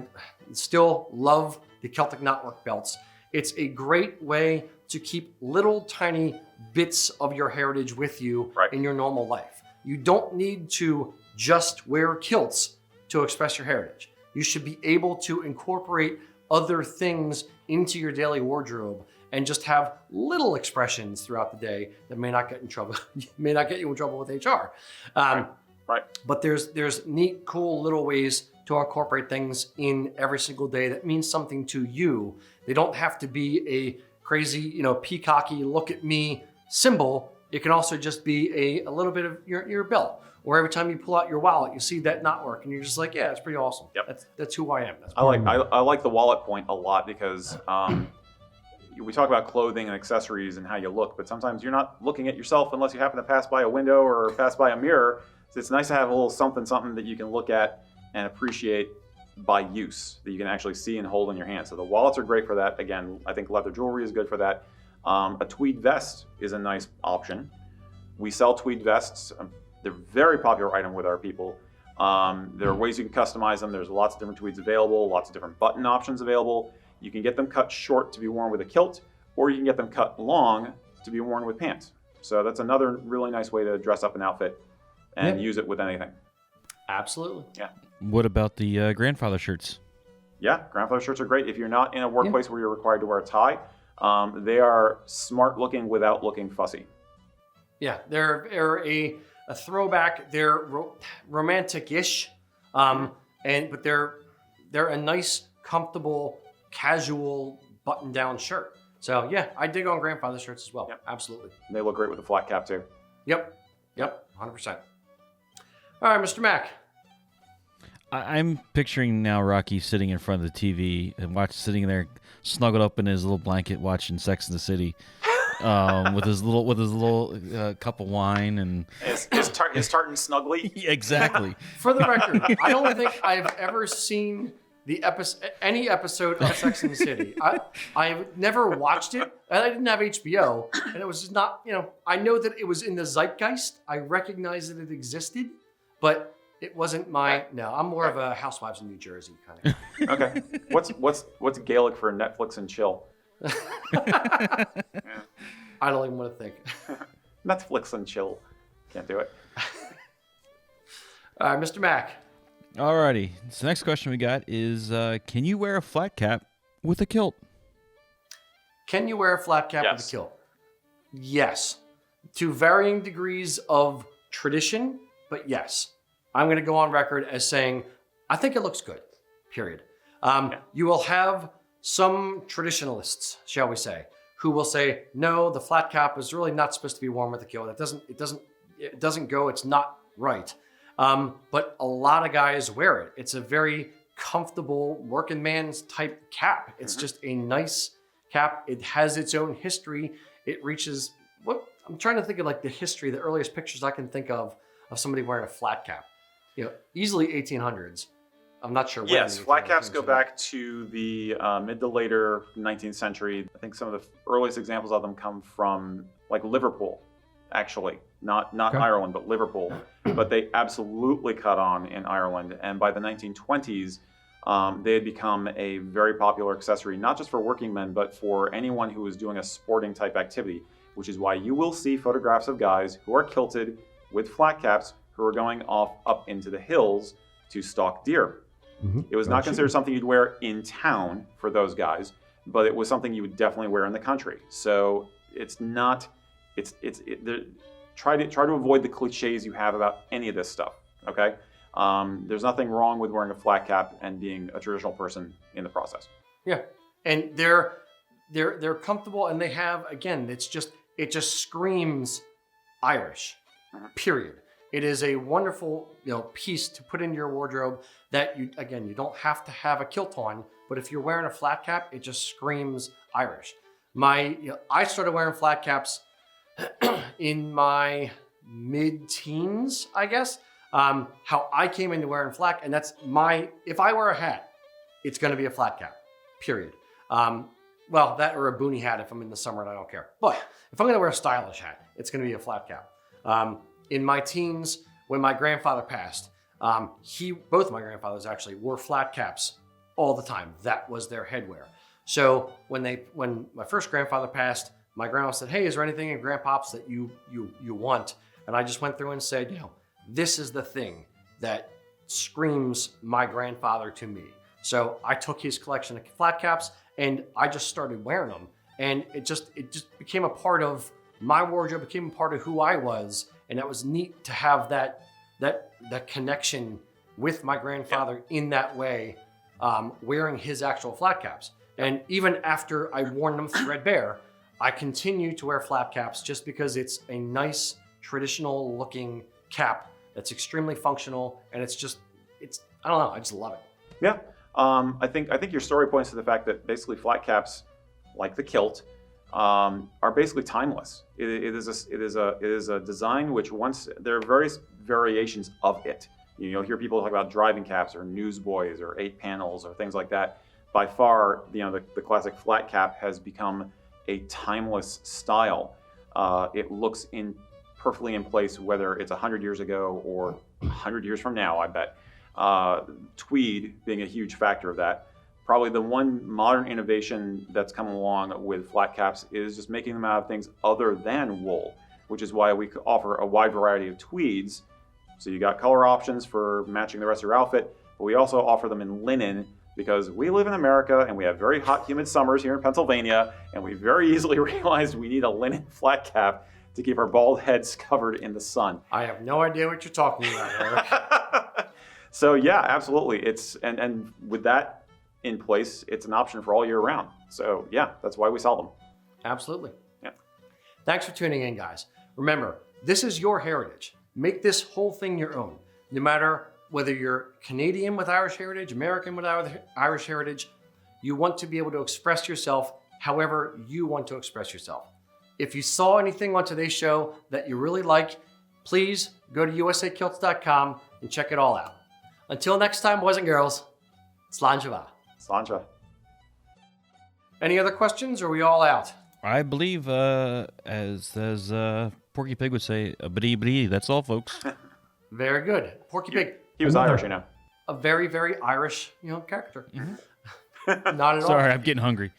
still love the Celtic knotwork belts. It's a great way to keep little tiny bits of your heritage with you in your normal life. You don't need to just wear kilts to express your heritage. You should be able to incorporate other things into your daily wardrobe and just have little expressions throughout the day that may not get in trouble, may not get you in trouble with HR. Right. But there's neat, cool little ways to incorporate things in every single day that means something to you. They don't have to be a crazy, peacocky, look at me symbol. It can also just be a little bit of your belt. Or every time you pull out your wallet, you see that knotwork, and you're just like, yeah, it's pretty awesome. Yep. That's who I am. I like the wallet point a lot because we talk about clothing and accessories and how you look, but sometimes you're not looking at yourself unless you happen to pass by a window or pass by a mirror. So it's nice to have a little something that you can look at and appreciate by use, that you can actually see and hold in your hand. So the wallets are great for that. Again, I think leather jewelry is good for that. A tweed vest is a nice option. We sell tweed vests. They're very popular item with our people. There are ways you can customize them. There's lots of different tweeds available, lots of different button options available. You can get them cut short to be worn with a kilt, or you can get them cut long to be worn with pants. So that's another really nice way to dress up an outfit and use it with anything. Absolutely. Yeah. What about the grandfather shirts? Yeah, grandfather shirts are great. If you're not in a workplace where you're required to wear a tie, they are smart looking without looking fussy. Yeah, they're a throwback. They're romantic-ish, but they're a nice, comfortable, casual button-down shirt. So yeah, I dig on grandfather shirts as well. Yep. Absolutely. And they look great with a flat cap too. Yep, 100%. All right, Mr. Mack. I'm picturing now Rocky sitting in front of the TV and sitting there snuggled up in his little blanket watching Sex and the City, with his little cup of wine and his tartan snuggly. Exactly. For the record, I don't think I've ever seen any episode of Sex and the City. I've never watched it, and I didn't have HBO, and it was just not. I know that it was in the zeitgeist. I recognize that it existed, but it wasn't my. No, I'm more of a Housewives in New Jersey kind of. Okay. What's Gaelic for Netflix and chill? I don't even want to think. Netflix and chill. Can't do it. All right, Mr. Mack. Alrighty. So the next question we got is, can you wear a flat cap with a kilt? Can you wear a flat cap with a kilt? Yes. To varying degrees of tradition, but yes. I'm going to go on record as saying, I think it looks good, period. You will have some traditionalists, shall we say, who will say, no, the flat cap is really not supposed to be worn with a kilt. It doesn't go, it's not right. But a lot of guys wear it. It's a very comfortable working man's type cap. It's just a nice cap. It has its own history. It reaches, I'm trying to think of like the history, the earliest pictures I can think of somebody wearing a flat cap. Easily 1800s. I'm not sure when. Yes, flat caps go back to the mid to later 19th century. I think some of the earliest examples of them come from like Liverpool, actually. Not Ireland, but Liverpool. But they absolutely caught on in Ireland. And by the 1920s, they had become a very popular accessory, not just for working men, but for anyone who was doing a sporting type activity, which is why you will see photographs of guys who are kilted with flat caps who are going off up into the hills to stalk deer. Mm-hmm. It was not considered something you'd wear in town for those guys, but it was something you would definitely wear in the country. So it's not, try to avoid the cliches you have about any of this stuff, okay? There's nothing wrong with wearing a flat cap and being a traditional person in the process. Yeah, and they're comfortable, and they have, again, it just screams Irish, period. It is a wonderful, piece to put in your wardrobe that you don't have to have a kilt on, but if you're wearing a flat cap, it just screams Irish. I started wearing flat caps in my mid-teens, I guess. How I came into wearing flat, and that's if I wear a hat, it's going to be a flat cap, period. That or a boonie hat if I'm in the summer and I don't care. But if I'm going to wear a stylish hat, it's going to be a flat cap. In my teens, when my grandfather passed, both my grandfathers actually wore flat caps all the time. That was their headwear. So when my first grandfather passed, my grandma said, "Hey, is there anything in Grandpops that you want?" And I just went through and said, this is the thing that screams my grandfather to me. So I took his collection of flat caps and I just started wearing them, and it just became a part of my wardrobe, became a part of who I was. And that was neat to have that connection with my grandfather in that way, wearing his actual flat caps. And even after I worn them threadbare, I continue to wear flat caps just because it's a nice traditional looking cap that's extremely functional, and it's I don't know, I just love it. Yeah, I think your story points to the fact that basically flat caps, like the kilt, are basically timeless. It is a design which there are various variations of it. You'll hear people talk about driving caps or newsboys or 8 panels or things like that. By far, the classic flat cap has become a timeless style. It looks in perfectly in place, whether it's 100 years ago or 100 years from now, I bet. Tweed being a huge factor of that. Probably the one modern innovation that's come along with flat caps is just making them out of things other than wool, which is why we offer a wide variety of tweeds. So you got color options for matching the rest of your outfit, but we also offer them in linen because we live in America and we have very hot, humid summers here in Pennsylvania, and we very easily realized we need a linen flat cap to keep our bald heads covered in the sun. I have no idea what you're talking about, Eric. So yeah, absolutely. It's and with that in place, it's an option for all year round. So yeah, that's why we sell them. Absolutely. Yeah. Thanks for tuning in, guys. Remember, this is your heritage. Make this whole thing your own. No matter whether you're Canadian with Irish heritage, American with Irish heritage, you want to be able to express yourself however you want to express yourself. If you saw anything on today's show that you really like, please go to usakilts.com and check it all out. Until next time, boys and girls, Sláinte. Sláinte. Any other questions, or are we all out? I believe, as Porky Pig would say, a biddy biddy. That's all, folks. Very good. Porky Pig. He was Irish, you know. A very, very Irish, character. Not at all. Sorry, I'm getting hungry.